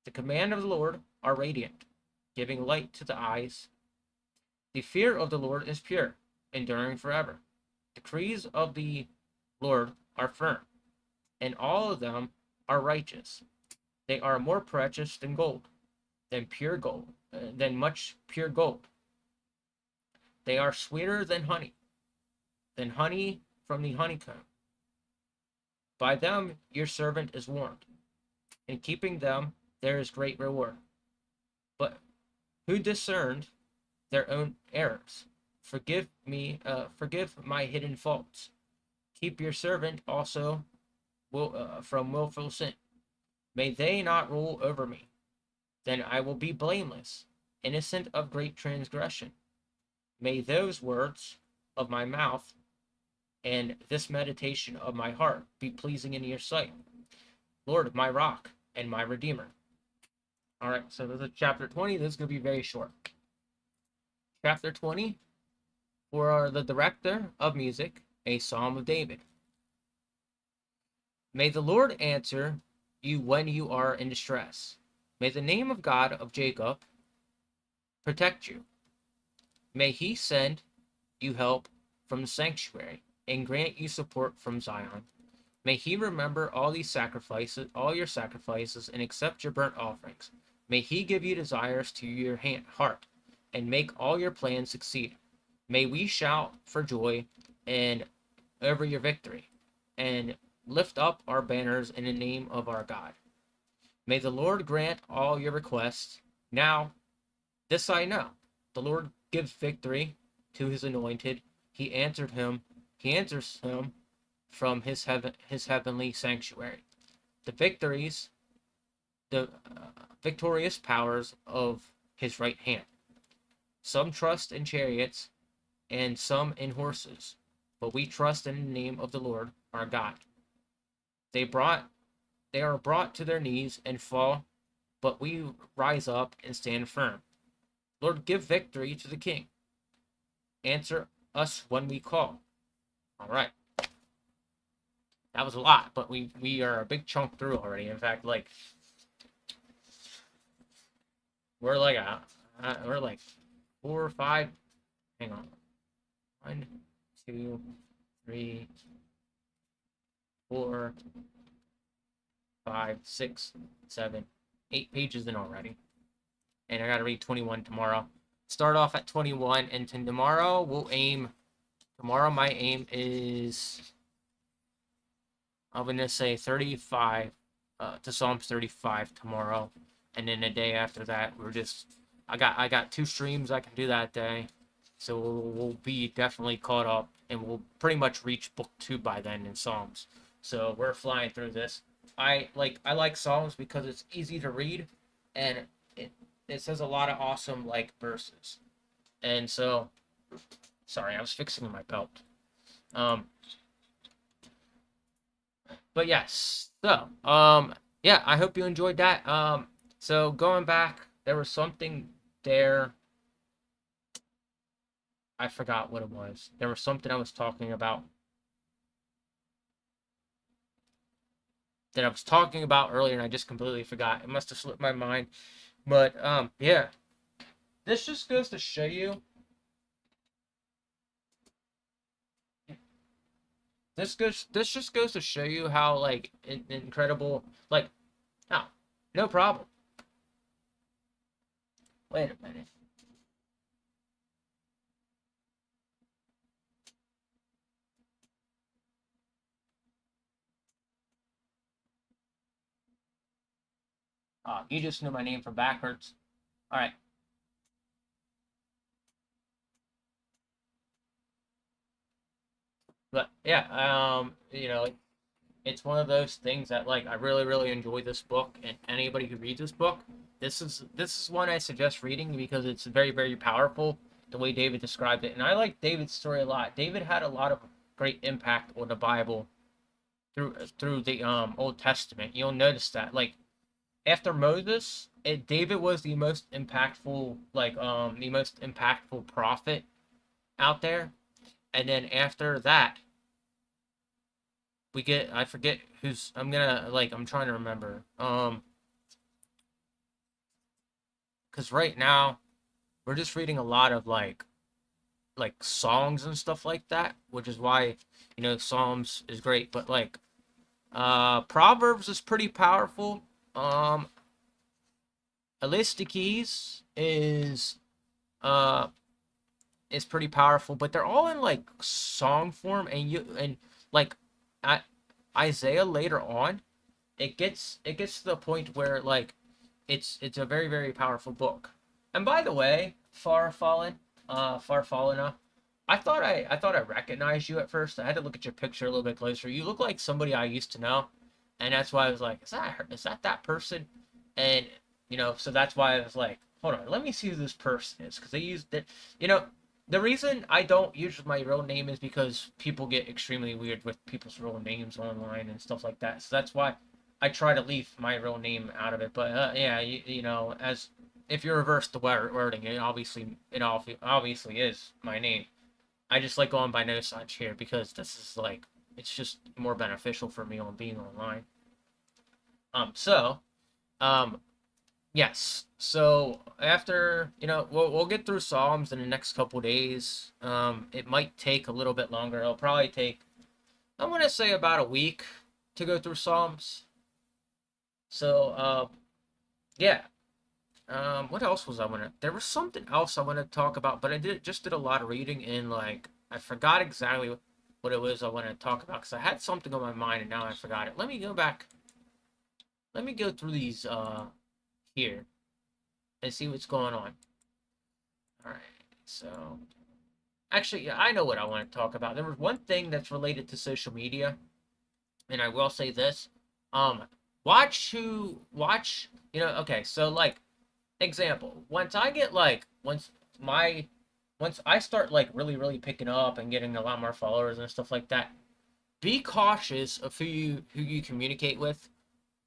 The command of the Lord are radiant, giving light to the eyes. The fear of the Lord is pure, enduring forever. Decrees of the Lord are firm, and all of them are righteous. They are more precious than gold, than much pure gold. They are sweeter than honey from the honeycomb. By them your servant is warned. In keeping them there is great reward. But who discerned their own errors? forgive my hidden faults. Keep your servant also from willful sin. May they not rule over me. Then I will be blameless, innocent of great transgression. May those words of my mouth and this meditation of my heart be pleasing in your sight, Lord, my rock and my redeemer. All right, so this is chapter 20. This is going to be very short. Chapter 20, for the director of music, a psalm of David. May the Lord answer you when you are in distress. May the name of God of Jacob protect you. May he send you help from the sanctuary and grant you support from Zion. May he remember all your sacrifices, and accept your burnt offerings. May he give you desires to your heart, and make all your plans succeed. May we shout for joy and over your victory, and lift up our banners in the name of our God. May the Lord grant all your requests. Now, this I know, the Lord gives victory to his anointed. He answers him from his heavenly sanctuary. The victorious powers of his right hand. Some trust in chariots and some in horses, but we trust in the name of the Lord our God. They are brought to their knees and fall, but we rise up and stand firm. Lord, give victory to the king. Answer us when we call. All right. That was a lot, but we are a big chunk through already. In fact, like we're like 4 or 5. Hang on. 1, 2, 3, 4, 5, 6, 7, 8 pages in already. And I gotta read 21 tomorrow. Start off at 21, and tomorrow my aim is, I'm gonna say 35 to Psalms 35 tomorrow, and then the day after that I got 2 streams I can do that day, so we'll be definitely caught up, and we'll pretty much reach book 2 by then in Psalms. So we're flying through this. I like Psalms because it's easy to read, and it says a lot of awesome verses. And so, sorry, I was fixing my belt. But yes, so yeah, I hope you enjoyed that. So going back, there was something there. I forgot what it was. There was something I was talking about earlier, and I just completely forgot. It must have slipped my mind. But yeah, this just goes to show you. This just goes to show you how incredible. Oh, no problem. Wait a minute. Oh, you just knew my name from backwards. All right. But yeah, it's one of those things that I really really enjoy this book, and anybody who reads this book, this is one I suggest reading because it's very very powerful the way David described it, and I like David's story a lot. David had a lot of great impact on the Bible through the Old Testament. You'll notice that after Moses, David was the most impactful prophet out there, and then after that we get, I forget who's, I'm trying to remember because right now we're just reading a lot of songs and stuff like that, which is why Psalms is great, but Proverbs is pretty powerful. Ecclesiastes is pretty powerful, but they're all in song form, and Isaiah later on, it gets to the point where it's a very very powerful book. And by the way, Farfallena, I thought I recognized you at first. I had to look at your picture a little bit closer. You look like somebody I used to know, and that's why I was like, is that her? Is that that person? And so that's why I was like, hold on, let me see who this person is, because they used it. You know, the reason I don't use my real name is because people get extremely weird with people's real names online and stuff like that. So that's why I try to leave my real name out of it. But yeah, as if you reverse the wording, it obviously is my name. I just like going by no such here because this is like it's just more beneficial for me on being online. So um yes. So after we'll get through Psalms in the next couple days. It might take a little bit longer. It'll probably take I want to say about a week to go through Psalms. So yeah. What else was I wanna? There was something else I wanted to talk about, but I did a lot of reading and like I forgot exactly what it was I wanted to talk about because I had something on my mind and now I forgot it. Let me go back. Let me go through these here and see what's going on. All right. So actually, yeah, I know what I want to talk about. There was one thing that's related to social media, and I will say this. Um, watch. Okay. So like example, my once I start like really picking up and getting a lot more followers and stuff like that, be cautious of who you communicate with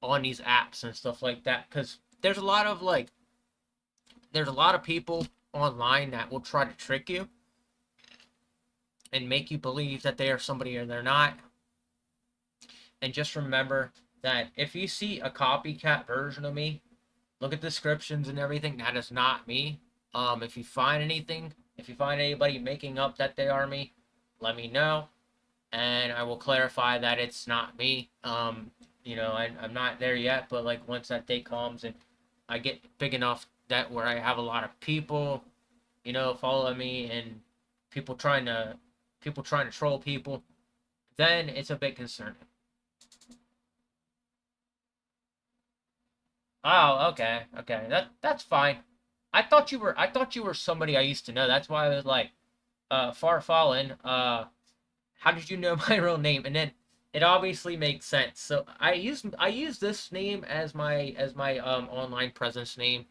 on these apps and stuff like that because there's a lot of people online that will try to trick you and make you believe that they are somebody and they're not. And just remember that if you see a copycat version of me, look at descriptions and everything. That is not me. If you find anything, if you find anybody making up that they are me, let me know, and I will clarify that it's not me. I'm not there yet, but like once that day comes and I get big enough that where I have a lot of people, follow me and people trying to troll people, then it's a bit concerning. Oh, okay, okay. That's fine. I thought you were somebody I used to know. That's why I was like, Far Fallen, how did you know my real name? And then it obviously makes sense. So I use this name as my online presence name,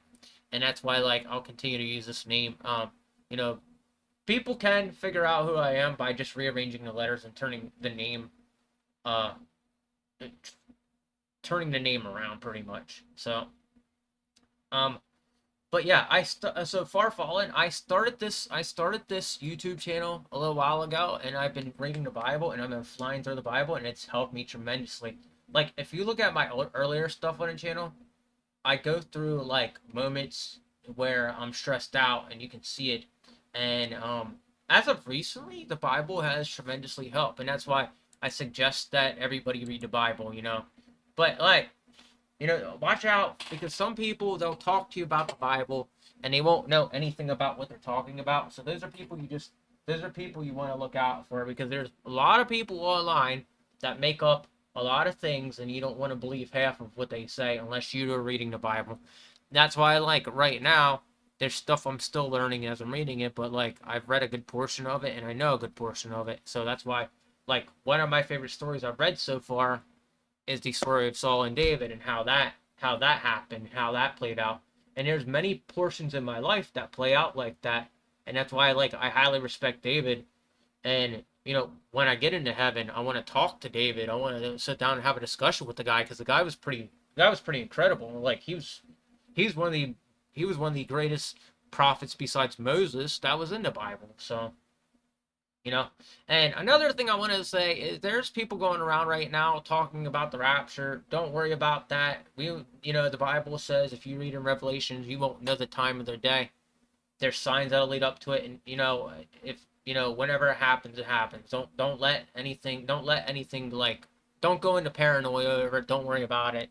and that's why like I'll continue to use this name. You know, people can figure out who I am by just rearranging the letters and uh turning the name around pretty much. Um but yeah, so Far Fallen. I started this YouTube channel a little while ago, and I've been reading the Bible, and I've been flying through the Bible, and it's helped me tremendously. Like if you look at my earlier stuff on the channel, I go through like moments where I'm stressed out, and you can see it. And as of recently, the Bible has tremendously helped, and that's why I suggest that everybody read the Bible. But like watch out because some people they'll talk to you about the Bible and they won't know anything about what they're talking about. So those are people you want to look out for because there's a lot of people online that make up a lot of things and you don't want to believe half of what they say unless you are reading the Bible. That's why like right now there's stuff I'm still learning as I'm reading it, but like I've read a good portion of it and I know a good portion of it. So that's why like one of my favorite stories I've read so far is the story of Saul and David and how that happened, how that played out. And there's many portions in my life that play out like that, and that's why I highly respect David. And when I get into heaven, I want to talk to David. I want to sit down and have a discussion with the guy because the guy was pretty incredible. Like he's one of the he was one of the greatest prophets besides Moses that was in the Bible. So you know. And another thing I want to say is there's people going around right now talking about the rapture. Don't worry about that. The Bible says if you read in Revelations, you won't know the time of their day. There's signs that'll lead up to it, and if whenever it happens, it happens. Don't let anything like don't go into paranoia over it. Don't worry about it.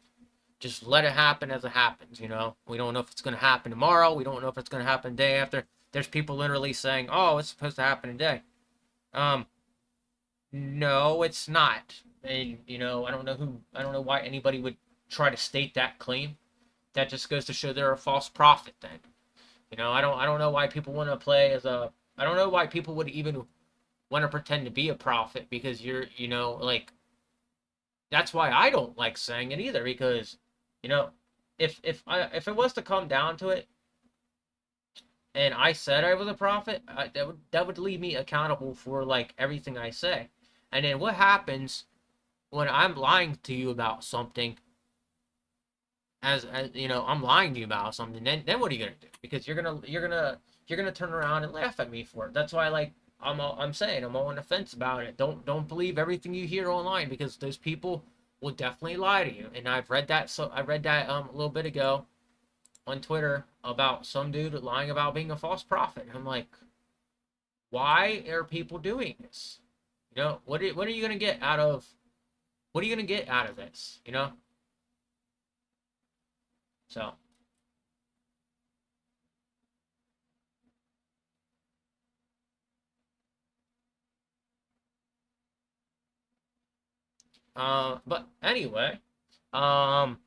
Just let it happen as it happens. We don't know if it's going to happen tomorrow. We don't know if it's going to happen the day after. There's people literally saying, "Oh, it's supposed to happen today." Um, no, it's not. And I don't know why anybody would try to state that claim. That just goes to show they're a false prophet then. I don't know why people want to play as a I don't know why people would even want to pretend to be a prophet, because you're, like, that's why I don't like saying it either, because, you know, if it was to come down to it, and I said I was a prophet, that would leave me accountable for like everything I say. And then what happens when I'm lying to you about something? As I'm lying to you about something. Then what are you gonna do? Because you're gonna turn around and laugh at me for it. That's why, like, I'm saying I'm on the fence about it. Don't believe everything you hear online, because those people will definitely lie to you. And I've read that. So I read that a little bit ago on Twitter about some dude lying about being a false prophet. And I'm like, why are people doing this? What are you gonna get out of what are you gonna get out of this? So but anyway, um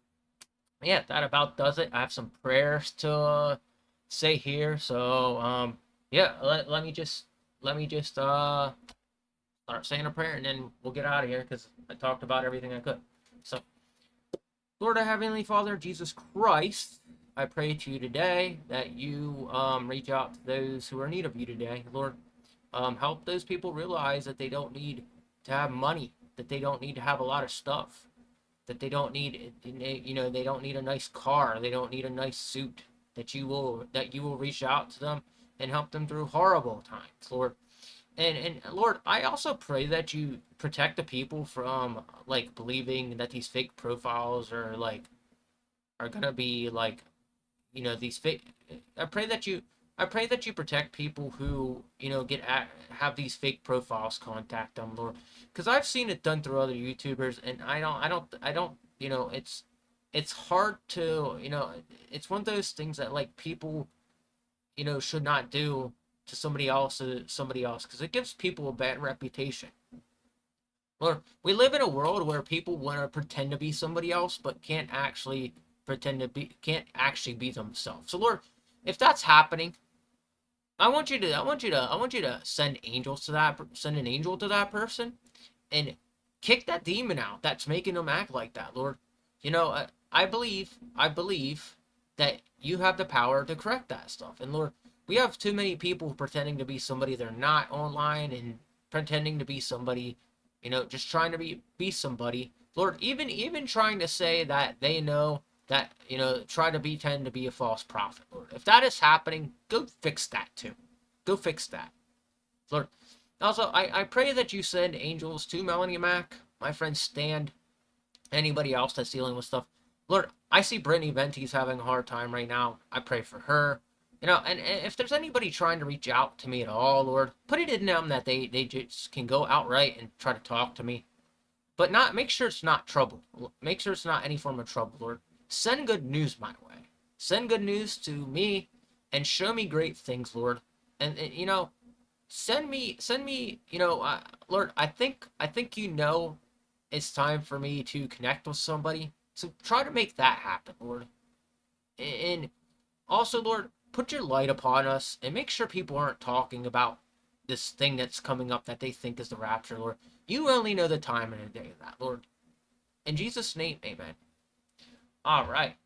yeah, that about does it. I have some prayers to say here. So yeah, let me just start saying a prayer, and then we'll get out of here because I talked about everything I could. So, Lord, our Heavenly Father, Jesus Christ, I pray to you today that you reach out to those who are in need of you today. Lord, help those people realize that they don't need to have money, that they don't need to have a lot of stuff, that they don't need, they don't need a nice car, they don't need a nice suit, that you will reach out to them and help them through horrible times, Lord. And Lord, I also pray that you protect the people from like believing that these fake profiles are gonna be like, these fake. I pray that you I pray that you protect people who have these fake profiles contact them, Lord, because I've seen it done through other YouTubers, and I don't. It's hard to, it's one of those things that like people should not do to somebody else, because it gives people a bad reputation. Or we live in a world where people want to pretend to be somebody else but can't actually be themselves. So Lord, if that's happening, I want you to send an angel to that person and kick that demon out that's making them act like that, Lord. I believe that you have the power to correct that stuff. And Lord, we have too many people pretending to be somebody they're not online, and pretending to be somebody, just trying to be somebody. Lord, even trying to say that they know that, try to pretend to be a false prophet, Lord. If that is happening, go fix that too. Go fix that, Lord. Also, I pray that you send angels to Melanie Mack, my friend Stan, anybody else that's dealing with stuff. Lord, I see Brittany Venti's having a hard time right now. I pray for her. And if there's anybody trying to reach out to me at all, Lord, put it in them that they just can go outright and try to talk to me. But not make sure it's not trouble. Make sure it's not any form of trouble, Lord. Send good news my way. Send good news to me and show me great things, Lord. And send me, Lord, I think it's time for me to connect with somebody. So try to make that happen, Lord. And also, Lord, put your light upon us and make sure people aren't talking about this thing that's coming up that they think is the rapture, Lord. You only know the time and the day of that, Lord. In Jesus' name, amen. All right.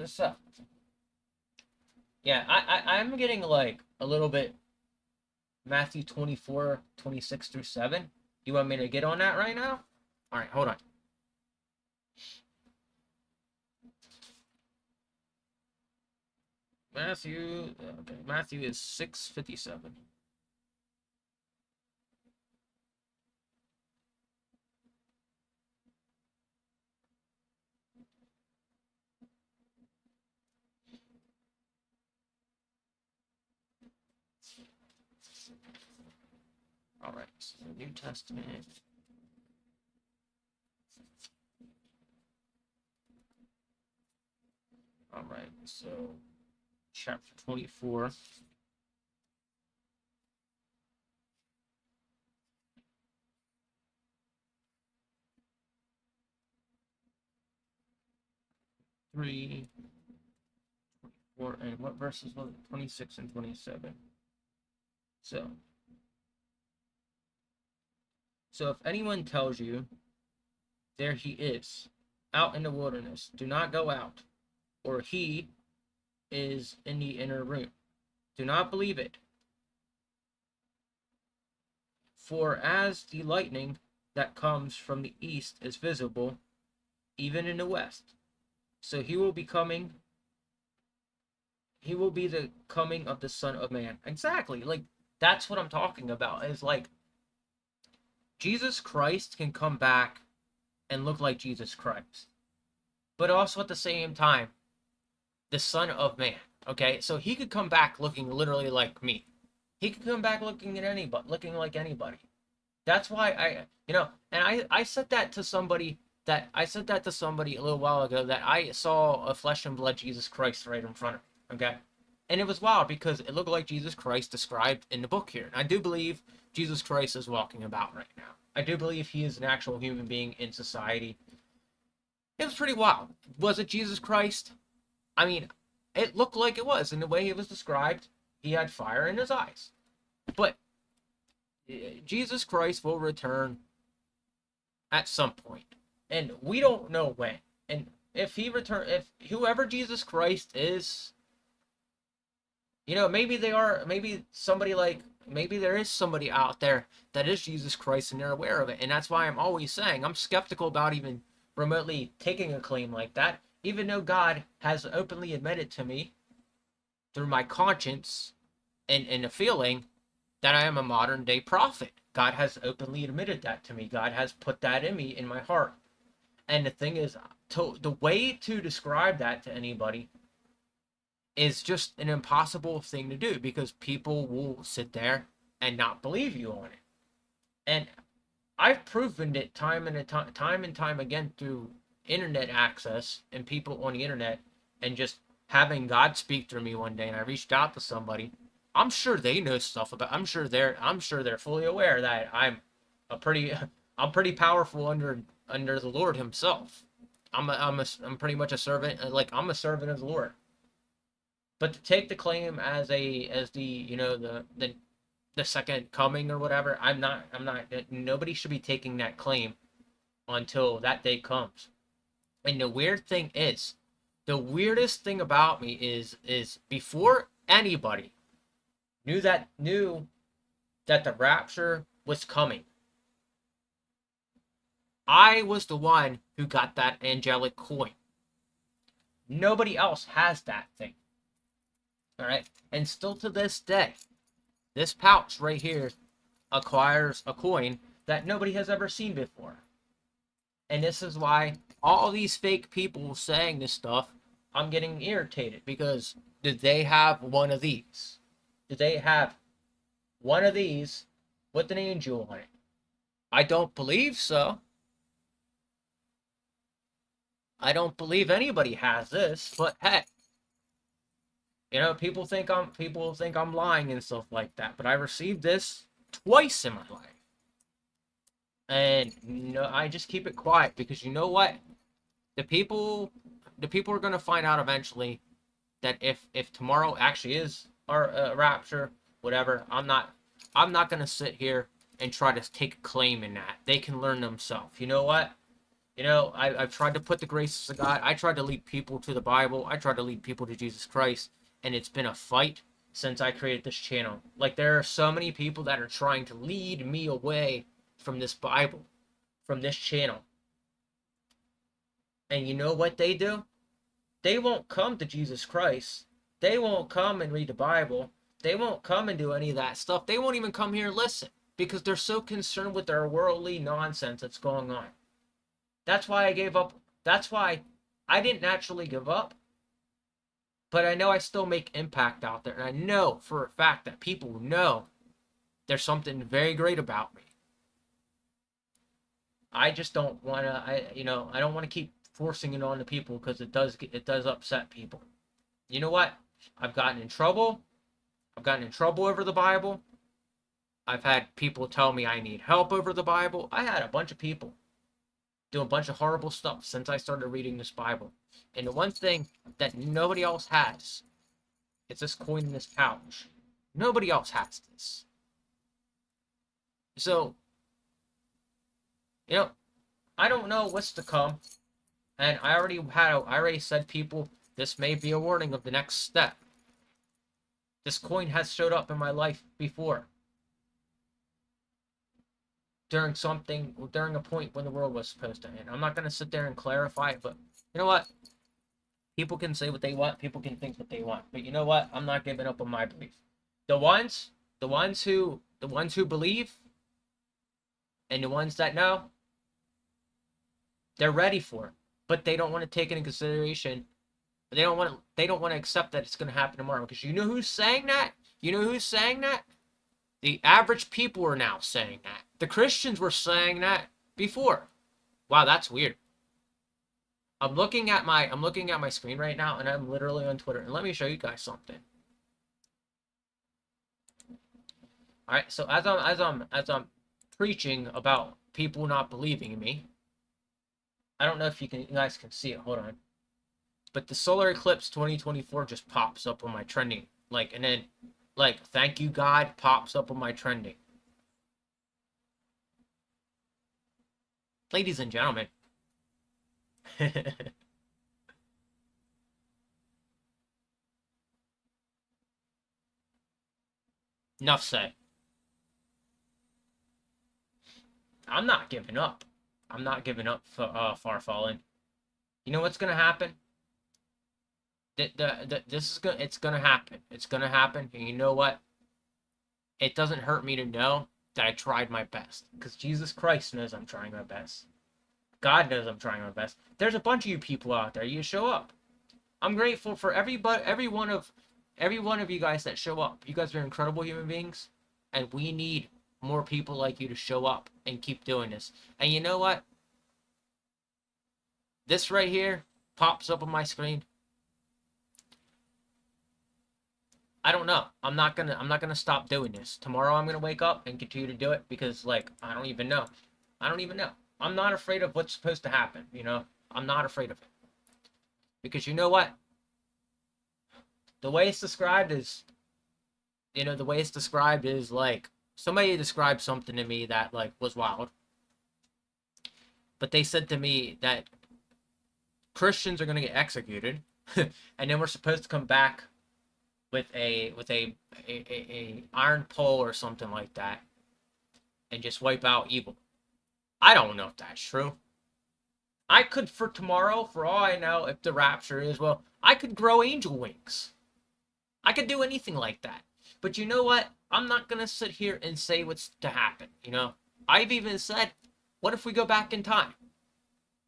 So, yeah, I'm getting like a little bit Matthew 24:26 through 7. You want me to get on that right now? All right, hold on. Matthew is 6:57. All right, so New Testament. All right, so chapter 24. Three, 4, and what verses was it? 26 and 27. So, so if anyone tells you, there he is, out in the wilderness, do not go out, or he is in the inner room. Do not believe it. For as the lightning that comes from the east is visible, even in the west, so he will be the coming of the Son of Man. Exactly. Like, that's what I'm talking about. Is like, Jesus Christ can come back and look like Jesus Christ. But also at the same time, the Son of Man. Okay? So he could come back looking literally like me. He could come back looking like anybody. That's why and I said that to somebody a little while ago, that I saw a flesh and blood Jesus Christ right in front of me. Okay? And it was wild because it looked like Jesus Christ described in the book here. And I do believe Jesus Christ is walking about right now. I do believe he is an actual human being in society. It was pretty wild. Was it Jesus Christ? I mean, it looked like it was in the way he was described. He had fire in his eyes. But Jesus Christ will return at some point, and we don't know when. And if whoever Jesus Christ is, maybe maybe there is somebody out there that is Jesus Christ and they're aware of it. And that's why I'm always saying I'm skeptical about even remotely taking a claim like that, even though God has openly admitted to me through my conscience and a feeling that I am a modern day prophet. God has openly admitted that to me. God has put that in me, in my heart. And the thing is, the way to describe that to anybody is just an impossible thing to do, because people will sit there and not believe you on it. And I've proven it time and time again through internet access and people on the internet, and just having God speak through me one day, and I reached out to somebody. I'm sure they know stuff about. I'm sure they're fully aware that I'm pretty powerful under the Lord Himself. I'm pretty much a servant. Like, I'm a servant of the Lord. But to take the claim as the second coming or whatever, I'm not. Nobody should be taking that claim until that day comes. And the weirdest thing about me is before anybody knew that the rapture was coming, I was the one who got that angelic coin. Nobody else has that thing. All right? And still to this day, this pouch right here acquires a coin that nobody has ever seen before. And this is why all these fake people saying this stuff, I'm getting irritated, because did they have one of these? Did they have one of these with an angel on it? I don't believe so. I don't believe anybody has this, but hey, people think I'm lying and stuff like that, but I received this twice in my life. And I just keep it quiet, because you know what? The people are going to find out eventually that if tomorrow actually is our rapture, whatever, I'm not going to sit here and try to take a claim in that. They can learn themselves. You know what? I've tried to put the graces of God. I tried to lead people to the Bible. I tried to lead people to Jesus Christ. And it's been a fight since I created this channel. Like, there are so many people that are trying to lead me away from this Bible, from this channel. And you know what they do? They won't come to Jesus Christ. They won't come and read the Bible. They won't come and do any of that stuff. They won't even come here and listen, because they're so concerned with their worldly nonsense that's going on. That's why I gave up. That's why I didn't naturally give up. But I know I still make impact out there. And I know for a fact that people know there's something very great about me. I just don't want to, I don't want to keep forcing it on the people, because it does upset people. You know what? I've gotten in trouble. I've gotten in trouble over the Bible. I've had people tell me I need help over the Bible. I had a bunch of people do a bunch of horrible stuff since I started reading this Bible. And the one thing that nobody else has, it's this coin in this pouch. Nobody else has this. So, you know, I don't know what's to come. And I already said, people, this may be a warning of the next step. This coin has showed up in my life before. During a point when the world was supposed to end. I'm not going to sit there and clarify it, but you know what? People can say what they want. People can think what they want. But you know what? I'm not giving up on my belief. The the ones who believe, and the ones that know, they're ready for it. But they don't want to take into consideration. They don't want to accept that it's going to happen tomorrow. Because you know who's saying that? You know who's saying that? The average people are now saying that. The Christians were saying that before. Wow, that's weird. I'm looking at my screen right now, and I'm literally on Twitter. And let me show you guys something. All right, so as I'm preaching about people not believing in me, I don't know if you guys can see it. Hold on. But the solar eclipse 2024 just pops up on my trending, and then thank you God pops up on my trending. Ladies and gentlemen. Enough said. I'm not giving up. I'm not giving up for Far Fallen. You know what's gonna happen? It's gonna happen. It's gonna happen. And you know what? It doesn't hurt me to know that I tried my best, because Jesus Christ knows I'm trying my best. God knows I'm trying my best. There's a bunch of you people out there. You show up. I'm grateful for every one of you guys that show up. You guys are incredible human beings, and we need more people like you to show up and keep doing this. And you know what? This right here pops up on my screen. I don't know. I'm not gonna stop doing this. Tomorrow I'm gonna wake up and continue to do it, because I don't even know. I don't even know. I'm not afraid of what's supposed to happen, I'm not afraid of it. Because you know what? The way it's described is somebody described something to me that was wild. But they said to me that Christians are going to get executed, and then we're supposed to come back with a iron pole or something like that, and just wipe out evil. I don't know if that's true. I could, for tomorrow, for all I know, if the rapture is, well, I could grow angel wings. I could do anything like that. But you know what? I'm not going to sit here and say what's to happen, I've even said, what if we go back in time?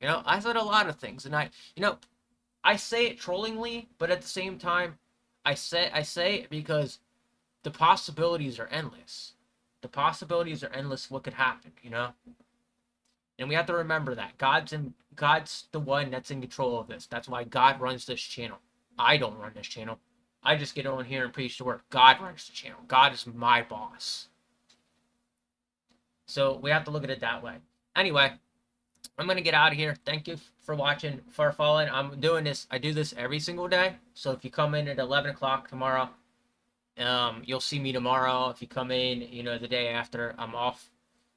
I said a lot of things, and I say it trollingly, but at the same time, I say it because the possibilities are endless. The possibilities are endless. What could happen, And we have to remember that God's the one that's in control of this. That's why God runs this channel. I don't run this channel. I just get on here and preach the word. God runs the channel. God is my boss. So we have to look at it that way. Anyway, I'm going to get out of here. Thank you for watching Far Fallen. I'm doing this. I do this every single day. So if you come in at 11 o'clock tomorrow, you'll see me tomorrow. If you come in, the day after, I'm off.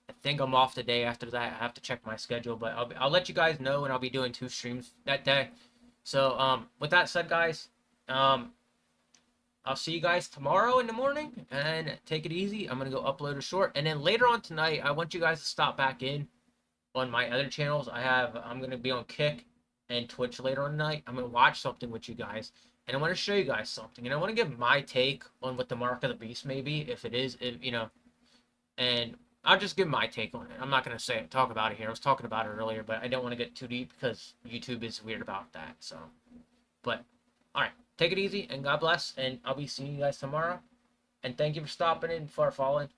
I think I'm off the day after that. I have to check my schedule, but I'll let you guys know, and I'll be doing 2 streams that day. So with that said, guys, I'll see you guys tomorrow in the morning, and take it easy. I'm going to go upload a short, and then later on tonight, I want you guys to stop back in on my other channels. I'm going to be on Kick and Twitch later on tonight. I'm going to watch something with you guys, and I want to show you guys something, and I want to give my take on what the mark of the beast may be, if it is, and I'll just give my take on it. I'm not going to talk about it here. I was talking about it earlier, but I don't want to get too deep because YouTube is weird about that. So, but, all right. Take it easy, and God bless, and I'll be seeing you guys tomorrow. And thank you for stopping in, Far Fallen.